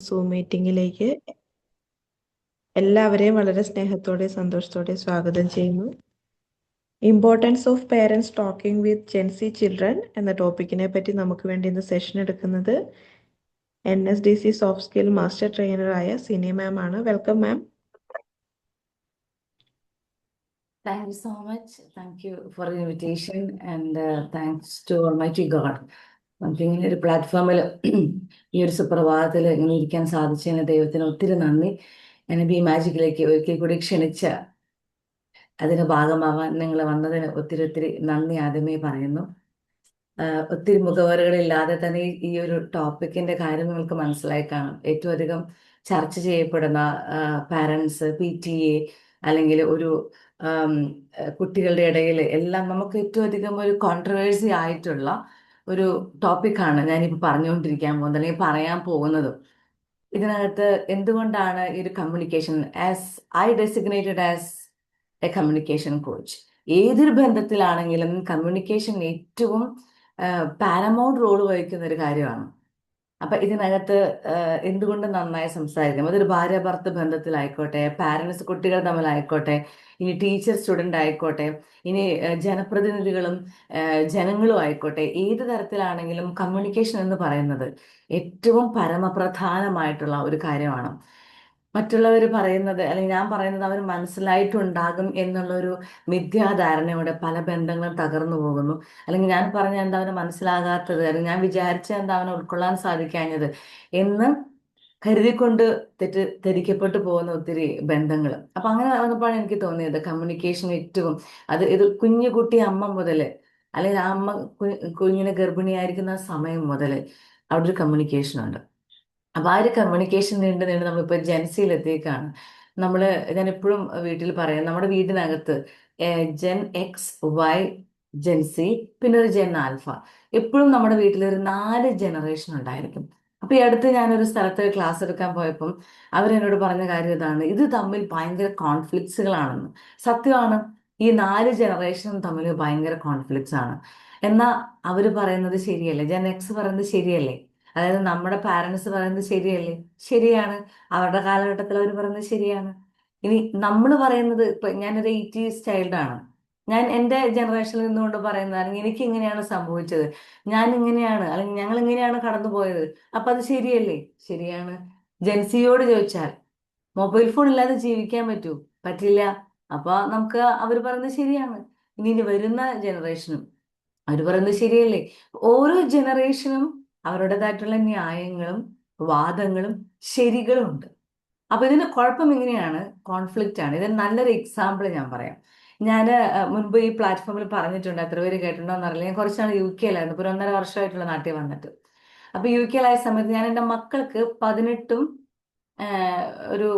Zoom മീറ്റിംഗിലേക്ക് എല്ലാവരെയും വളരെ സ്നേഹത്തോടെ സന്തോഷത്തോടെ സ്വാഗതം ചെയ്യുന്നു. Importance of parents talking with gen Z children എന്ന ടോപ്പിക്കിനെ പറ്റി നമുക്ക് വേണ്ടി ഇന്ന് സെഷൻ എടുക്കുന്നത് NSDC സോഫ്റ്റ് സ്കിൽ മാസ്റ്റർ ട്രെയിനറായ സിനി മാം ആണ്. Welcome ma'am. Thank you so much. Thank you for the invitation and thanks to Almighty God. നമുക്ക് ഇങ്ങനെ ഒരു പ്ലാറ്റ്ഫോമിൽ ഈ ഒരു സുപ്രഭാതത്തിൽ ഇങ്ങനെ ഇരിക്കാൻ സാധിച്ചതിന് ദൈവത്തിന് ഒത്തിരി നന്ദി. എന്നെ ബി മാജിക്കിലേക്ക് ഒരിക്കൽ കൂടി ക്ഷണിച്ച അതിന് ഭാഗമാവാൻ നിങ്ങൾ വന്നതിന് ഒത്തിരി ഒത്തിരി നന്ദി ആദ്യമേ പറയുന്നു. ഒത്തിരി മുഖവരകളില്ലാതെ തന്നെ ഈ ഒരു ടോപ്പിക്കിന്റെ കാര്യം നിങ്ങൾക്ക് മനസ്സിലായി കാണും. ഏറ്റവും അധികം ചർച്ച ചെയ്യപ്പെടുന്ന പാരൻസ്, PTA അല്ലെങ്കിൽ ഒരു കുട്ടികളുടെ ഇടയിൽ എല്ലാം നമുക്ക് ഏറ്റവും അധികം ഒരു കോൺട്രവേഴ്സി ആയിട്ടുള്ള ഒരു ടോപ്പിക്കാണ് ഞാനിപ്പോൾ പറഞ്ഞുകൊണ്ടിരിക്കാൻ പോകുന്നത് അല്ലെങ്കിൽ പറയാൻ പോകുന്നതും. ഇതിനകത്ത് എന്തുകൊണ്ടാണ് ഈ ഒരു communication as I designated as A communication coach, ഏതൊരു ബന്ധത്തിലാണെങ്കിലും കമ്മ്യൂണിക്കേഷൻ ഏറ്റവും പാരമൗണ്ട് റോൾ വഹിക്കുന്ന ഒരു കാര്യമാണ്. അപ്പൊ ഇതിനകത്ത് എന്തുകൊണ്ട് നന്നായി സംസാരിക്കാം. അതൊരു ഭാര്യ ഭർത്ത ബന്ധത്തിലായിക്കോട്ടെ, പാരന്റ്സ് കുട്ടികൾ തമ്മിലായിക്കോട്ടെ, ഇനി ടീച്ചർ സ്റ്റുഡൻ്റ് ആയിക്കോട്ടെ, ഇനി ജനപ്രതിനിധികളും ജനങ്ങളും ആയിക്കോട്ടെ, ഏത് തരത്തിലാണെങ്കിലും കമ്മ്യൂണിക്കേഷൻ എന്ന് പറയുന്നത് ഏറ്റവും പരമപ്രധാനമായിട്ടുള്ള ഒരു കാര്യമാണ്. മറ്റുള്ളവർ പറയുന്നത് അല്ലെങ്കിൽ ഞാൻ പറയുന്നത് അവർ മനസ്സിലായിട്ടുണ്ടാകും എന്നുള്ളൊരു മിഥ്യാധാരണയോടെ പല ബന്ധങ്ങളും തകർന്നു പോകുന്നു. അല്ലെങ്കിൽ ഞാൻ പറഞ്ഞ എന്താ അവന് മനസ്സിലാകാത്തത്, അല്ലെങ്കിൽ ഞാൻ വിചാരിച്ച എന്താ അവന് ഉൾക്കൊള്ളാൻ സാധിക്കാഞ്ഞത് എന്ന് കരുതിക്കൊണ്ട് തെറ്റിദ്ധരിക്കപ്പെട്ടു പോകുന്ന ഒത്തിരി ബന്ധങ്ങൾ. അപ്പൊ അങ്ങനെ വന്നപ്പോഴാണ് എനിക്ക് തോന്നിയത് കമ്മ്യൂണിക്കേഷൻ ഏറ്റവും ഇത് കുഞ്ഞുകുട്ടി അമ്മ മുതൽ അല്ലെങ്കിൽ ആ അമ്മ കുഞ്ഞിനെ ഗർഭിണിയായിരിക്കുന്ന സമയം മുതൽ അവിടെ ഒരു കമ്മ്യൂണിക്കേഷൻ ഉണ്ട്. അപ്പൊ ആ ഒരു കമ്മ്യൂണിക്കേഷൻ നീണ്ട് നമ്മളിപ്പോ ജെൻസിയിലെത്തിയേക്കാണ്. ഞാൻ എപ്പോഴും വീട്ടിൽ പറയാം, നമ്മുടെ വീടിനകത്ത് ജെൻ X, Y, ജെൻസി, പിന്നെ ഒരു ജെൻ ആൽഫ. എപ്പോഴും നമ്മുടെ വീട്ടിൽ ഒരു 4 ജനറേഷൻ ഉണ്ടായിരിക്കും. അപ്പൊ ഈ അടുത്ത് ഞാനൊരു സ്ഥലത്ത് ക്ലാസ് എടുക്കാൻ പോയപ്പം അവരെന്നോട് പറഞ്ഞ കാര്യം ഇതാണ്, ഇത് തമ്മിൽ ഭയങ്കര കോൺഫ്ലിക്ട്സുകളാണെന്ന്. സത്യമാണ്, ഈ 4 ജനറേഷനും തമ്മിൽ ഭയങ്കര കോൺഫ്ലിക്ട്സ് ആണ്. എന്നാ അവര് പറയുന്നത് ശരിയല്ലേ, ജെൻ X പറയുന്നത് ശരിയല്ലേ, അതായത് നമ്മുടെ പാരന്റ്സ് പറയുന്നത് ശരിയല്ലേ, ശരിയാണ്. അവരുടെ കാലഘട്ടത്തിൽ അവർ പറയുന്നത് ശരിയാണ്. ഇനി നമ്മൾ പറയുന്നത്, ഇപ്പൊ ഞാനൊരു 80s ചൈൽഡാണ്, ഞാൻ എൻ്റെ ജനറേഷനിൽ നിന്നുകൊണ്ട് പറയുന്നത് അല്ലെങ്കിൽ എനിക്ക് ഇങ്ങനെയാണ് സംഭവിച്ചത്, ഞാൻ ഇങ്ങനെയാണ് അല്ലെങ്കിൽ ഞങ്ങൾ ഇങ്ങനെയാണ് കടന്നുപോയത്, അപ്പൊ അത് ശരിയല്ലേ, ശരിയാണ്. ജെൻസിയോട് ചോദിച്ചാൽ മൊബൈൽ ഫോൺ ഇല്ലാതെ ജീവിക്കാൻ പറ്റില്ല. അപ്പൊ നമുക്ക് അവർ പറയുന്നത് ശരിയാണ്. ഇനി വരുന്ന ജനറേഷനും അവർ പറയുന്നത് ശരിയല്ലേ. ഓരോ ജനറേഷനും അവരുടേതായിട്ടുള്ള ന്യായങ്ങളും വാദങ്ങളും ശരികളും ഉണ്ട്. അപ്പൊ ഇതിന് കുഴപ്പം ഇങ്ങനെയാണ്, കോൺഫ്ലിക്റ്റ് ആണ്. ഇതിന് നല്ലൊരു എക്സാമ്പിൾ ഞാൻ പറയാം. ഞാൻ മുൻപ് ഈ പ്ലാറ്റ്ഫോമിൽ പറഞ്ഞിട്ടുണ്ട്, എത്ര പേര് കേട്ടിട്ടുണ്ടോ എന്നറിയില്ല. ഞാൻ കുറച്ചാൾ UK-യിലായിരുന്നു, ഇപ്പോൾ 1.5 വർഷമായിട്ടുള്ള നാട്ടിൽ വന്നിട്ട്. അപ്പൊ UK-യിലായ സമയത്ത് ഞാൻ എൻ്റെ മക്കൾക്ക് 18ഉം ഒരു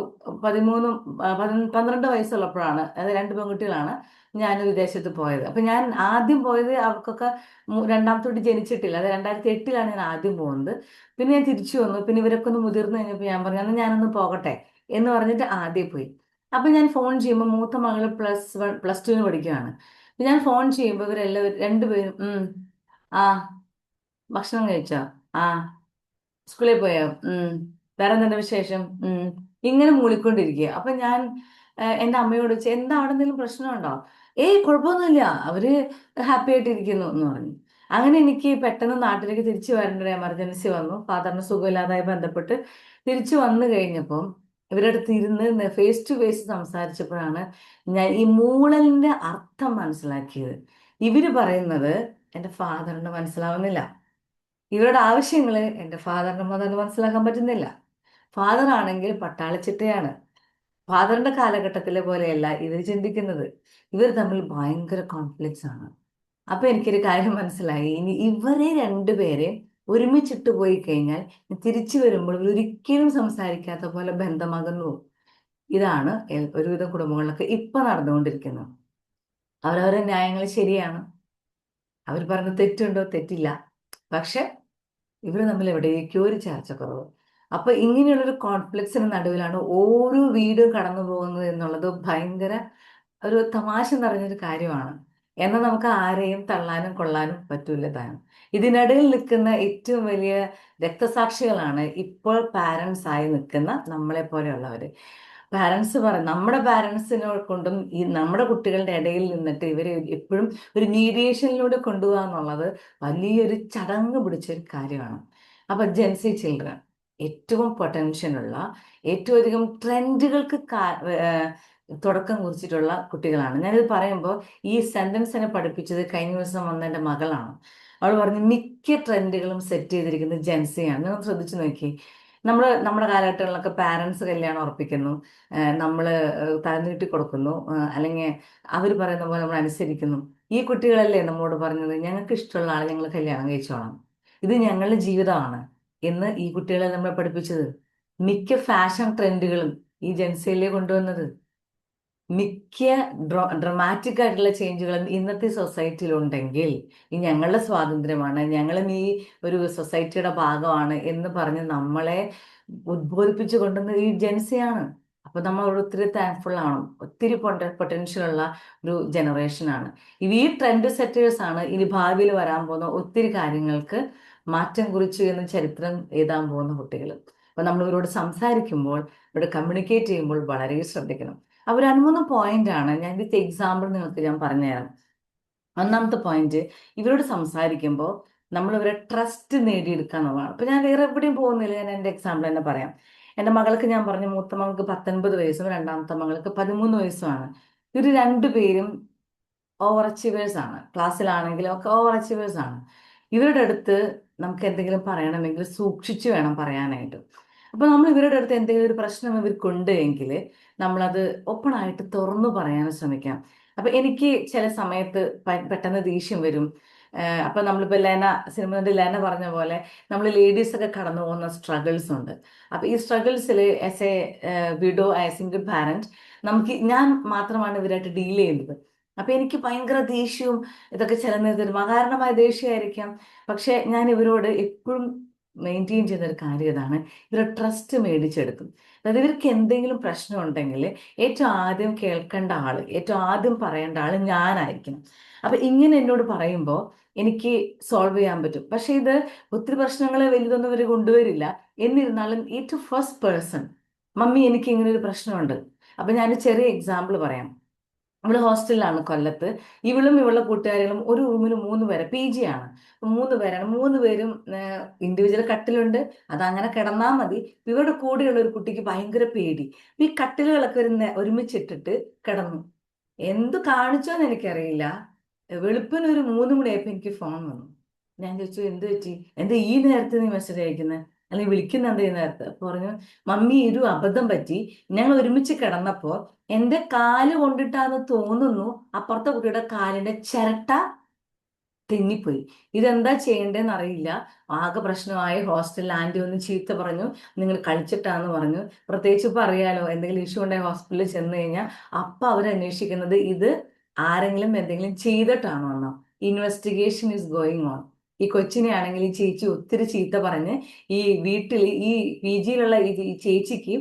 13ഉം 12 വയസ്സുള്ളപ്പോഴാണ്, അത് 2 പെൺകുട്ടികളാണ്, ഞാൻ വിദേശത്ത് പോയത്. അപ്പൊ ഞാൻ ആദ്യം പോയത് അവർക്കൊക്കെ രണ്ടാമത്തെ കുട്ടി ജനിച്ചിട്ടില്ല, അത് 2008-ലാണ് ഞാൻ ആദ്യം പോകുന്നത്. പിന്നെ ഞാൻ തിരിച്ചു വന്നു. പിന്നെ ഇവരൊക്കെ ഒന്ന് മുതിർന്നു കഴിഞ്ഞപ്പോൾ ഞാൻ പറഞ്ഞു എന്നാൽ ഞാനൊന്ന് പോകട്ടെ എന്ന് പറഞ്ഞിട്ട് ആദ്യം പോയി. അപ്പൊ ഞാൻ ഫോൺ ചെയ്യുമ്പോൾ മൂത്ത മകള് +2 പഠിക്കുകയാണ്. ഞാൻ ഫോൺ ചെയ്യുമ്പോൾ ഇവരെല്ലാവരും രണ്ടുപേരും ആ ഭക്ഷണം കഴിച്ചോ, ആ സ്കൂളിൽ പോയോ, വേറെ എന്തെങ്കിലും വിശേഷം, ഇങ്ങനെ മൂളിക്കൊണ്ടിരിക്കുക. അപ്പൊ ഞാൻ എൻ്റെ അമ്മയോട് ചോദിച്ചു എന്താ അവിടെ എന്തെങ്കിലും പ്രശ്നമുണ്ടോ. കുഴപ്പമൊന്നുമില്ല, അവര് ഹാപ്പി ആയിട്ടിരിക്കുന്നു എന്ന് പറഞ്ഞു. അങ്ങനെ എനിക്ക് പെട്ടെന്ന് നാട്ടിലേക്ക് തിരിച്ചു വരേണ്ട ഒരു എമർജൻസി വന്നു. ഫാദറിന് സുഖമില്ലാതായി ബന്ധപ്പെട്ട് തിരിച്ചു വന്നു കഴിഞ്ഞപ്പോൾ ഇവരുടെ അടുത്ത് ഇരുന്ന് ഫേസ് ടു ഫേസ് സംസാരിച്ചപ്പോഴാണ് ഞാൻ ഈ മൂളലിന്റെ അർത്ഥം മനസ്സിലാക്കിയത്. ഇവര് പറയുന്നത് എൻ്റെ ഫാദറിന് മനസ്സിലാവുന്നില്ല, ഇവരുടെ ആവശ്യങ്ങൾ എൻ്റെ ഫാദറിന്റെ മദറിന് മനസ്സിലാക്കാൻ പറ്റുന്നില്ല. ഫാദർ ആണെങ്കിൽ പട്ടാളച്ചിട്ടയാണ്. ഫാദറിന്റെ കാലഘട്ടത്തിലെ പോലെയല്ല ഇവർ ചിന്തിക്കുന്നത്. ഇവർ തമ്മിൽ ഭയങ്കര കോൺഫ്ലിക്ട്സ് ആണ്. അപ്പൊ എനിക്കൊരു കാര്യം മനസ്സിലായി, ഇനി ഇവരെ രണ്ടുപേരെ ഒരുമിച്ചിട്ട് പോയി കഴിഞ്ഞാൽ തിരിച്ചു വരുമ്പോൾ ഇവർ ഒരിക്കലും സംസാരിക്കാത്ത പോലെ ബന്ധമാകുന്നു. ഇതാണ് ഒരുവിധം കുടുംബങ്ങളിലൊക്കെ ഇപ്പൊ നടന്നുകൊണ്ടിരിക്കുന്നത്. അവരവരുടെ ന്യായങ്ങൾ ശരിയാണ്, അവർ പറഞ്ഞ തെറ്റുണ്ടോ, തെറ്റില്ല, പക്ഷെ ഇവർ തമ്മിൽ എവിടേക്കോ ഒരു ചർച്ചക്കുറവ്. അപ്പൊ ഇങ്ങനെയുള്ളൊരു കോൺഫ്ലിക്ട്സിന് നടുവിലാണ് ഓരോ വീടും കടന്നു പോകുന്നത് എന്നുള്ളത് ഭയങ്കര ഒരു തമാശ നിറഞ്ഞൊരു കാര്യമാണ്. എന്നാൽ നമുക്ക് ആരെയും തള്ളാനും കൊള്ളാനും പറ്റൂല താനും. ഇതിനിടയിൽ നിൽക്കുന്ന ഏറ്റവും വലിയ രക്തസാക്ഷികളാണ് ഇപ്പോൾ പാരൻസ് ആയി നിൽക്കുന്ന നമ്മളെ പോലെയുള്ളവര്. പാരൻസ് നമ്മുടെ പാരൻസിനെ കൊണ്ടും ഈ നമ്മുടെ കുട്ടികളുടെ ഇടയിൽ നിന്നിട്ട് ഇവരെ എപ്പോഴും ഒരു മീഡിയേഷനിലൂടെ കൊണ്ടുപോകുക എന്നുള്ളത് വലിയൊരു ചടങ്ങ് പിടിച്ചൊരു കാര്യമാണ്. അപ്പൊ ജെൻസി ചിൽഡ്രൻ ഏറ്റവും പൊട്ടൻഷ്യലുള്ള, ഏറ്റവും അധികം ട്രെൻഡുകൾക്ക് തുടക്കം കുറിച്ചിട്ടുള്ള കുട്ടികളാണ്. ഞാനിത് പറയുമ്പോൾ ഈ സെന്റൻസിനെ പഠിപ്പിച്ചത് കഴിഞ്ഞ ദിവസം വന്ന എൻ്റെ മകളാണ്. അവൾ പറഞ്ഞു മിക്ക ട്രെൻഡുകളും സെറ്റ് ചെയ്തിരിക്കുന്നത് ജെൻസിയാണ്. നിങ്ങൾ ശ്രദ്ധിച്ചു നോക്കി. നമ്മുടെ കാലഘട്ടങ്ങളിലൊക്കെ പാരൻസ് കല്യാണം ഉറപ്പിക്കുന്നു, നമ്മൾ തലനീട്ടി കൊടുക്കുന്നു, അല്ലെങ്കിൽ അവർ പറയുന്ന പോലെ നമ്മൾ അനുസരിക്കുന്നു. ഈ കുട്ടികളല്ലേ നമ്മളോട് പറഞ്ഞത് ഞങ്ങൾക്ക് ഇഷ്ടമുള്ള ആളെ ഞങ്ങൾ കല്യാണം കഴിച്ചോളാം, ഇത് ഞങ്ങളുടെ ജീവിതമാണ് എന്ന് ഈ കുട്ടികളെ നമ്മളെ പഠിപ്പിച്ചത്. മിക്ക ഫാഷൻ ട്രെൻഡുകളും ഈ ജെൻസിയിലേ കൊണ്ടുവന്നത്. മിക്ക ഡ്രമാറ്റിക് ആയിട്ടുള്ള ചേഞ്ചുകളും ഇന്നത്തെ സൊസൈറ്റിയിൽ ഉണ്ടെങ്കിൽ ഈ ഞങ്ങളുടെ സ്വാതന്ത്ര്യമാണ്, ഞങ്ങളും ഈ ഒരു സൊസൈറ്റിയുടെ ഭാഗമാണ് എന്ന് പറഞ്ഞ് നമ്മളെ ഉദ്ബോധിപ്പിച്ചു കൊണ്ടുവന്നത് ഈ ജെൻസിയാണ്. അപ്പൊ നമ്മൾ ഒത്തിരി താങ്ക്ഫുൾ ആണ്. ഒത്തിരി പൊട്ടൻഷ്യൽ ഉള്ള ഒരു ജനറേഷനാണ്. ഈ ട്രെൻഡ് സെറ്റേഴ്സ് ആണ് ഇനി ഭാവിയിൽ വരാൻ പോകുന്ന ഒത്തിരി കാര്യങ്ങൾക്ക് മാറ്റം കുറിച്ചു എന്ന് ചരിത്രം എഴുതാൻ പോകുന്ന കുട്ടികൾ. അപ്പൊ നമ്മൾ ഇവരോട് സംസാരിക്കുമ്പോൾ, ഇവരോട് കമ്മ്യൂണിക്കേറ്റ് ചെയ്യുമ്പോൾ വളരെ ശ്രദ്ധിക്കണം. അപ്പൊ 2-3 പോയിന്റ് ആണ് ഞാൻ വിത്ത് എക്സാമ്പിൾ നിങ്ങൾക്ക് ഞാൻ പറഞ്ഞുതരാം. ഒന്നാമത്തെ പോയിന്റ്, ഇവരോട് സംസാരിക്കുമ്പോൾ നമ്മൾ ഇവരെ ട്രസ്റ്റ് നേടിയെടുക്കുക എന്നുള്ളതാണ്. അപ്പൊ ഞാൻ വേറെ എവിടെയും പോകുന്നില്ല, ഞാൻ എൻ്റെ എക്സാമ്പിൾ തന്നെ പറയാം. എൻ്റെ മകൾക്ക് ഞാൻ പറഞ്ഞു, മൂത്ത മകൾക്ക് 19 വയസ്സും രണ്ടാമത്തെ മകൾക്ക് 13 വയസ്സുമാണ്. ഇവർ രണ്ടുപേരും ഓവർ അച്ചീവേഴ്സ് ആണ്. ക്ലാസ്സിലാണെങ്കിലും ഒക്കെ ഓവർ അച്ചീവേഴ്സ് ആണ്. ഇവരുടെ അടുത്ത് നമുക്ക് എന്തെങ്കിലും പറയണമെങ്കിൽ സൂക്ഷിച്ചു വേണം പറയാനായിട്ട്. അപ്പൊ നമ്മൾ ഇവരുടെ അടുത്ത് എന്തെങ്കിലും ഒരു പ്രശ്നം ഇവർക്കുണ്ട് എങ്കിൽ നമ്മളത് ഓപ്പൺ ആയിട്ട് തുറന്നു പറയാൻ ശ്രമിക്കാം. അപ്പൊ എനിക്ക് ചില സമയത്ത് പെട്ടെന്ന് ദേഷ്യം വരും. അപ്പൊ നമ്മളിപ്പോ സിനിമ പറഞ്ഞ പോലെ നമ്മൾ ലേഡീസ് ഒക്കെ കടന്നു പോകുന്ന സ്ട്രഗിൾസ് ഉണ്ട്. അപ്പൊ ഈ സ്ട്രഗിൾസിൽ as a widow, as single parent, ഞാൻ മാത്രമാണ് ഇവരായിട്ട് ഡീൽ ചെയ്യുന്നത്. അപ്പൊ എനിക്ക് ഭയങ്കര ദേഷ്യവും ഇതൊക്കെ ചില നേരത്തിൽ അകാരണമായ ദേഷ്യമായിരിക്കാം. പക്ഷെ ഞാൻ ഇവരോട് എപ്പോഴും മെയിൻറ്റെയിൻ ചെയ്യുന്ന ഒരു കാര്യം ഇതാണ്, ഇവരുടെ ട്രസ്റ്റ് മേടിച്ചെടുക്കും. അതായത് ഇവർക്ക് എന്തെങ്കിലും പ്രശ്നം ഉണ്ടെങ്കിൽ ഏറ്റവും ആദ്യം കേൾക്കേണ്ട ആള്, ഏറ്റവും ആദ്യം പറയേണ്ട ആള് ഞാനായിരിക്കണം. അപ്പൊ ഇങ്ങനെ എന്നോട് പറയുമ്പോൾ എനിക്ക് സോൾവ് ചെയ്യാൻ പറ്റും. പക്ഷെ ഇത് ഒത്തിരി പ്രശ്നങ്ങൾ വലുതൊന്നും ഇവർ കൊണ്ടുവരില്ല. എന്നിരുന്നാലും ഏറ്റവും ഫസ്റ്റ് പേഴ്സൺ, മമ്മി എനിക്ക് ഇങ്ങനെ ഒരു പ്രശ്നമുണ്ട്. അപ്പൊ ഞാൻ ചെറിയ എക്സാമ്പിൾ പറയാം. ഇവള് ഹോസ്റ്റലിലാണ് കൊല്ലത്ത്. ഇവളും ഇവളുടെ കൂട്ടുകാരികളും ഒരു റൂമിൽ 3 പേരെ, PG ആണ്, 3 പേരാണ്. 3 പേരും ഇൻഡിവിജ്വൽ കട്ടിലുണ്ട്, അതങ്ങനെ കിടന്നാൽ മതി. ഇവരുടെ കൂടെയുള്ള ഒരു കുട്ടിക്ക് ഭയങ്കര പേടി. ഈ കട്ടിലുകളൊക്കെ ഒരുമിച്ചിട്ടിട്ട് കിടന്നു. എന്ത് കാണിച്ചോന്ന് എനിക്കറിയില്ല. വെളുപ്പിന് ഒരു 3 മണിയായപ്പോ എനിക്ക് ഫോൺ വന്നു. ഞാൻ ചോദിച്ചു എന്ത് പറ്റി, എന്താ ഈ നേരത്തെ നീ മെസ്സേജ് അയക്കുന്നത്, അല്ലെങ്കിൽ വിളിക്കുന്ന എന്താ ഈ നേരത്തെ? അപ്പൊ പറഞ്ഞു, മമ്മി ഒരു അബദ്ധം പറ്റി, ഞങ്ങൾ ഒരുമിച്ച് കിടന്നപ്പോ എന്റെ കാല് കൊണ്ടിട്ടാന്ന് തോന്നുന്നു അപ്പുറത്തെ കുട്ടിയുടെ കാലിന്റെ ചിരട്ട തെന്നിപ്പോയി. ഇതെന്താ ചെയ്യേണ്ടതെന്ന് അറിയില്ല. ആകെ പ്രശ്നമായി. ഹോസ്റ്റലിൽ ആന്റി ഒന്ന് ചീത്ത പറഞ്ഞു, നിങ്ങൾ കളിച്ചിട്ടാന്ന് പറഞ്ഞു. പ്രത്യേകിച്ച് ഇപ്പൊ അറിയാലോ, എന്തെങ്കിലും ഇഷ്യൂ ഉണ്ടെങ്കിൽ ഹോസ്പിറ്റലിൽ ചെന്ന് കഴിഞ്ഞാൽ അപ്പൊ അവരന്വേഷിക്കുന്നത് ഇത് ആരെങ്കിലും എന്തെങ്കിലും ചെയ്തിട്ടാണോ എന്നോ. Investigation is going on. ഈ കൊച്ചിനെ ആണെങ്കിൽ ഈ ചേച്ചി ഒത്തിരി ചീത്ത പറഞ്ഞ് ഈ വീട്ടിൽ ഈ PG-യിലുള്ള ഈ ചേച്ചിക്ക്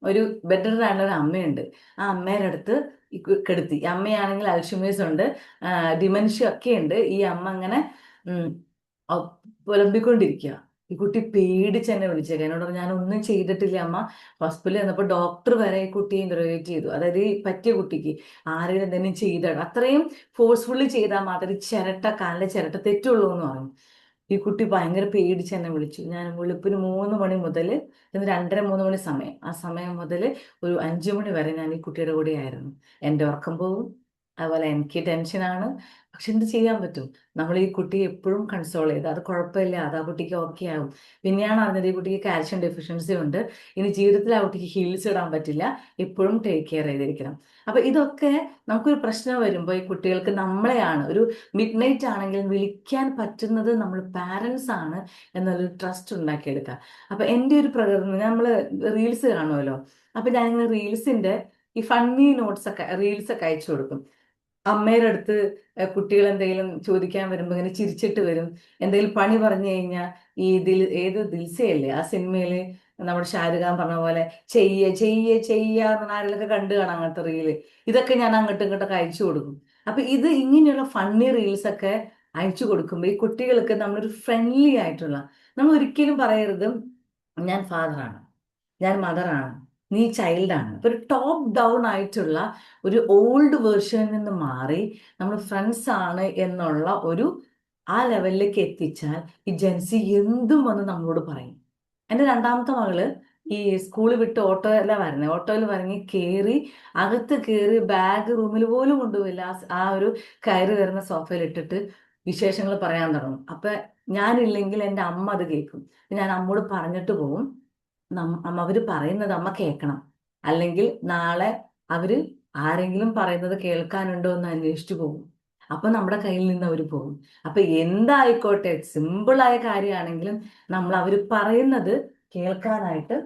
ഒരു ബെറ്ററാണ് ഒരു അമ്മയുണ്ട്. ആ അമ്മയുടെ അടുത്ത് കെടുത്തി. അമ്മയാണെങ്കിൽ അൽഷിമേഴ്സ് ഉണ്ട്, ഡിമെൻഷ്യ ഒക്കെ ഉണ്ട്. ഈ അമ്മ അങ്ങനെ പുലമ്പിക്കൊണ്ടിരിക്കുക. ഈ കുട്ടി പേടിച്ച് എന്നെ വിളിച്ചേക്ക. എന്നോട് പറഞ്ഞു, ഞാൻ ഒന്നും ചെയ്തിട്ടില്ല അമ്മ. ഹോസ്പിറ്റലിൽ ചെന്നപ്പോൾ ഡോക്ടർ വരെ ഈ കുട്ടിയെ ഇന്റർവേറ്റ് ചെയ്തു. അതായത് ഈ പറ്റിയ കുട്ടിക്ക് ആരെങ്കിലും എന്തെങ്കിലും ചെയ്താണ്, അത്രയും ഫോഴ്സ്ഫുള്ളി ചെയ്താൽ മാത്രമേ കാലിന്റെ ചിരട്ട തെറ്റുള്ളൂ എന്ന് പറഞ്ഞു. ഈ കുട്ടി ഭയങ്കര പേടിച്ച് എന്നെ വിളിച്ചു. ഞാൻ വെളുപ്പിന് 3 മണി മുതൽ 2:30-3 മണി സമയം, ആ സമയം മുതൽ ഒരു 5 മണി വരെ ഞാൻ ഈ കുട്ടിയുടെ കൂടെ ആയിരുന്നു. എൻ്റെ ഉറക്കം പോവും, അതുപോലെ എനിക്ക് ടെൻഷനാണ്. പക്ഷെ എന്ത് ചെയ്യാൻ പറ്റും? നമ്മൾ ഈ കുട്ടിയെ എപ്പോഴും കൺസോൾ ചെയ്ത് അത് കുഴപ്പമില്ല, അത് ആ കുട്ടിക്ക് ഓക്കെ ആവും. പിന്നെയാണ് അറിഞ്ഞത് ഈ കുട്ടിക്ക് കാൽഷ്യം ഡെഫിഷ്യൻസി ഉണ്ട്, ഇനി ജീവിതത്തിൽ ആ കുട്ടിക്ക് ഹീൽസ് ഇടാൻ പറ്റില്ല, എപ്പോഴും ടേക്ക് കെയർ ചെയ്തിരിക്കണം. അപ്പൊ ഇതൊക്കെ നമുക്കൊരു പ്രശ്നം വരുമ്പോൾ ഈ കുട്ടികൾക്ക് നമ്മളെയാണ്, ഒരു മിഡ് നൈറ്റ് ആണെങ്കിൽ വിളിക്കാൻ പറ്റുന്നത് നമ്മൾ പാരൻസ് ആണ് എന്നൊരു ട്രസ്റ്റ് ഉണ്ടാക്കിയെടുക്കുക. അപ്പൊ എൻ്റെ ഒരു പ്രകടനം, നമ്മൾ റീൽസ് കാണുമല്ലോ, അപ്പൊ ഞാനിങ്ങനെ റീൽസിന്റെ ഈ ഫണ്ണി റീൽസ് ഒക്കെ അയച്ചു കൊടുക്കും. അമ്മയുടെ അടുത്ത് കുട്ടികൾ എന്തെങ്കിലും ചോദിക്കാൻ വരുമ്പോൾ ഇങ്ങനെ ചിരിച്ചിട്ട് വരും. എന്തെങ്കിലും പണി പറഞ്ഞു കഴിഞ്ഞാൽ ഈ ദിൽസയല്ലേ ആ സിനിമയില് നമ്മുടെ ഷാരൂഖ് ഖാൻ പറഞ്ഞ പോലെ ചെയ്യാന്ന് ആരെങ്കിലൊക്കെ കണ്ടു കാണാം അങ്ങനത്തെ റീല്. ഇതൊക്കെ ഞാൻ അങ്ങോട്ടും ഇങ്ങോട്ടൊക്കെ അയച്ചു കൊടുക്കും. അപ്പൊ ഇത് ഇങ്ങനെയുള്ള ഫണ്ണി റീൽസ് ഒക്കെ അയച്ചു കൊടുക്കുമ്പോൾ ഈ കുട്ടികൾക്ക് നമ്മളൊരു ഫ്രണ്ട്ലി ആയിട്ടുള്ള, നമ്മൾ ഒരിക്കലും പറയരുത് ഞാൻ ഫാദറാണ്, ഞാൻ മദറാണ്, നീ ചൈൽഡാണ്. ഇപ്പൊ ഒരു ടോപ്പ് ഡൗൺ ആയിട്ടുള്ള ഒരു ഓൾഡ് വേർഷനിൽ നിന്ന് മാറി നമ്മൾ ഫ്രണ്ട്സ് ആണ് എന്നുള്ള ഒരു ആ ലെവലിലേക്ക് എത്തിച്ചാൽ ഈ ജെൻസി എന്തും വന്ന് നമ്മളോട് പറയും. എൻ്റെ രണ്ടാമത്തെ മകള് ഈ സ്കൂൾ വിട്ട് ഓട്ടോയില വരുന്നത്, ഓട്ടോയിൽ വരങ്ങി കയറി അകത്ത് കയറി ബാഗ് റൂമിൽ പോലും കൊണ്ടുപോയില്ല, ആ ഒരു കയറി വരുന്ന സോഫയിൽ ഇട്ടിട്ട് വിശേഷങ്ങൾ പറയാൻ തുടങ്ങും. അപ്പൊ ഞാനില്ലെങ്കിൽ എൻ്റെ അമ്മ അത് കേൾക്കും. ഞാൻ അമ്മോട് പറഞ്ഞിട്ട് പോകും, അമ്മ അവര് പറയുന്നത് അമ്മ കേൾക്കണം, അല്ലെങ്കിൽ നാളെ അവര് ആരെങ്കിലും പറയുന്നത് കേൾക്കാനുണ്ടോ എന്ന് അന്വേഷിച്ചു പോകും. അപ്പൊ നമ്മുടെ കയ്യിൽ നിന്ന് അവർ പോകും. അപ്പൊ എന്തായിക്കോട്ടെ, സിമ്പിളായ കാര്യമാണെങ്കിലും നമ്മൾ അവര് പറയുന്നത് കേൾക്കാനായിട്ട്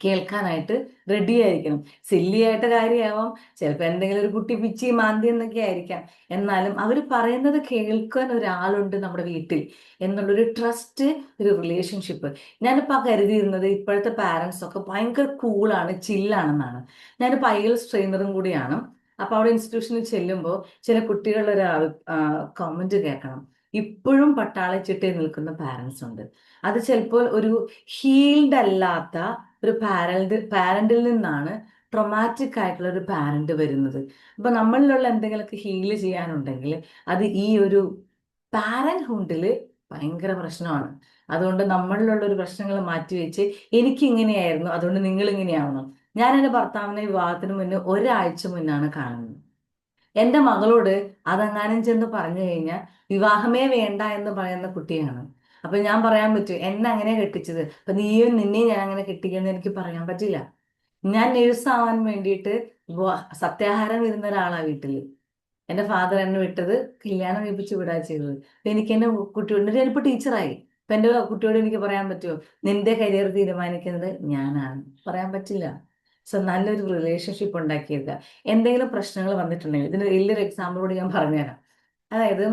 കേൾക്കാനായിട്ട് റെഡി ആയിരിക്കണം. സില്ലി ആയിട്ട് കാര്യമാവാം, ചിലപ്പോൾ എന്തെങ്കിലും ഒരു കുട്ടി പിച്ചി മാന്തി എന്നൊക്കെ ആയിരിക്കാം, എന്നാലും അവർ പറയുന്നത് കേൾക്കാൻ ഒരാളുണ്ട് നമ്മുടെ വീട്ടിൽ എന്നുള്ളൊരു ട്രസ്റ്റ്, ഒരു റിലേഷൻഷിപ്പ്. ഞാനിപ്പോൾ കരുതിയിരുന്നത് ഇപ്പോഴത്തെ പാരൻസ് ഒക്കെ ഭയങ്കര കൂളാണ്, ചില്ലാണെന്നാണ്. ഞാനിപ്പോൾ IELTS ട്രെയിനറും കൂടിയാണ്. അപ്പൊ അവിടെ ഇൻസ്റ്റിറ്റ്യൂഷനിൽ ചെല്ലുമ്പോൾ ചില കുട്ടികളുടെ ഒരു കമന്റ് കേൾക്കണം, ഇപ്പോഴും പട്ടാളച്ചിട്ടയിൽ നിൽക്കുന്ന പാരൻസ് ഉണ്ട്. അത് ചിലപ്പോൾ ഒരു ഹീൽഡ് അല്ലാത്ത ഒരു പാരന്റിൽ നിന്നാണ് ട്രൊമാറ്റിക് ആയിട്ടുള്ള ഒരു പാരന്റ് വരുന്നത്. അപ്പൊ നമ്മളിലുള്ള എന്തെങ്കിലുമൊക്കെ ഹീൽ ചെയ്യാനുണ്ടെങ്കിൽ അത് ഈ ഒരു പാരന്റ്ഹുഡില് ഭയങ്കര പ്രശ്നമാണ്. അതുകൊണ്ട് നമ്മളിലുള്ള ഒരു പ്രശ്നങ്ങൾ മാറ്റിവെച്ച് എനിക്ക് ഇങ്ങനെയായിരുന്നു അതുകൊണ്ട് നിങ്ങൾ ഇങ്ങനെയാവണം. ഞാൻ എൻ്റെ ഭർത്താവിനെ വിവാഹത്തിന് മുന്നേ ഒരാഴ്ച മുന്നാണ് കാണുന്നത്. എൻ്റെ മകളോട് അതെങ്ങാനും ചെന്ന് പറഞ്ഞു കഴിഞ്ഞാൽ വിവാഹമേ വേണ്ട എന്ന് പറയുന്ന കുട്ടിയാണ്. അപ്പൊ ഞാൻ പറയാൻ പറ്റും എന്നെ അങ്ങനെ കെട്ടിച്ചത്, അപ്പൊ നിന്നെയും ഞാൻ അങ്ങനെ കെട്ടിക്കുമെന്ന് എനിക്ക് പറയാൻ പറ്റില്ല. ഞാൻ നേഴ്സ് ആവാൻ വേണ്ടിയിട്ട് സത്യാഹാരം വരുന്ന ഒരാളാ വീട്ടില്. എൻ്റെ ഫാദർ എന്നെ വിട്ടത് കല്യാണം കഴിപ്പിച്ച് വിടുക ചെയ്തത്. അപ്പൊ എനിക്ക് എന്റെ കുട്ടിയോട്, ഞാനിപ്പോ ടീച്ചറായി, അപ്പൊ എൻ്റെ കുട്ടിയോട് എനിക്ക് പറയാൻ പറ്റുമോ നിന്റെ കരിയർ തീരുമാനിക്കുന്നത് ഞാനാണ്? പറയാൻ പറ്റില്ല. സോ നല്ലൊരു റിലേഷൻഷിപ്പ് ഉണ്ടാക്കിയെടുക്കുക. എന്തെങ്കിലും പ്രശ്നങ്ങൾ വന്നിട്ടുണ്ടെങ്കിൽ ഇതിന് വലിയൊരു എക്സാമ്പിൾ കൂടി ഞാൻ പറഞ്ഞുതരാം. അതായത്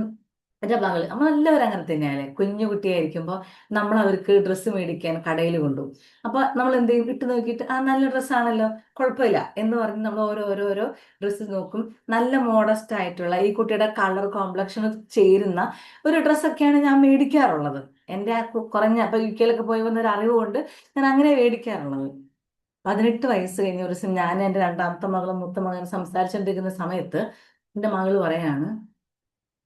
എൻ്റെ മകള്, നമ്മളെല്ലാവരും അങ്ങനെ തന്നെയല്ലേ, കുഞ്ഞു കുട്ടിയായിരിക്കുമ്പോൾ നമ്മൾ അവർക്ക് ഡ്രസ്സ് മേടിക്കാൻ കടയിൽ കൊണ്ടുപോകും. അപ്പൊ നമ്മൾ എന്ത് ചെയ്യും, ഇട്ട് നോക്കിയിട്ട് ആ നല്ല ഡ്രസ്സാണല്ലോ, കുഴപ്പമില്ല എന്ന് പറഞ്ഞ് നമ്മൾ ഓരോ ഡ്രസ്സ് നോക്കും. നല്ല മോഡസ്റ്റ് ആയിട്ടുള്ള ഈ കുട്ടിയുടെ കളർ കോംപ്ലക്ഷന് ചേരുന്ന ഒരു ഡ്രസ്സൊക്കെയാണ് ഞാൻ മേടിക്കാറുള്ളത്. എൻ്റെ ആ കുറഞ്ഞ, അപ്പൊ UK പോയി വന്ന ഒരു അറിവ് കൊണ്ട് ഞാൻ അങ്ങനെ മേടിക്കാറുള്ളത്. 18 വയസ്സ് കഴിഞ്ഞ ഒരു ദിവസം ഞാൻ എൻ്റെ രണ്ടാമത്തെ മകളും മൂത്ത മകനും സംസാരിച്ചുകൊണ്ടിരിക്കുന്ന സമയത്ത് എൻ്റെ മകള് പറയാണ്,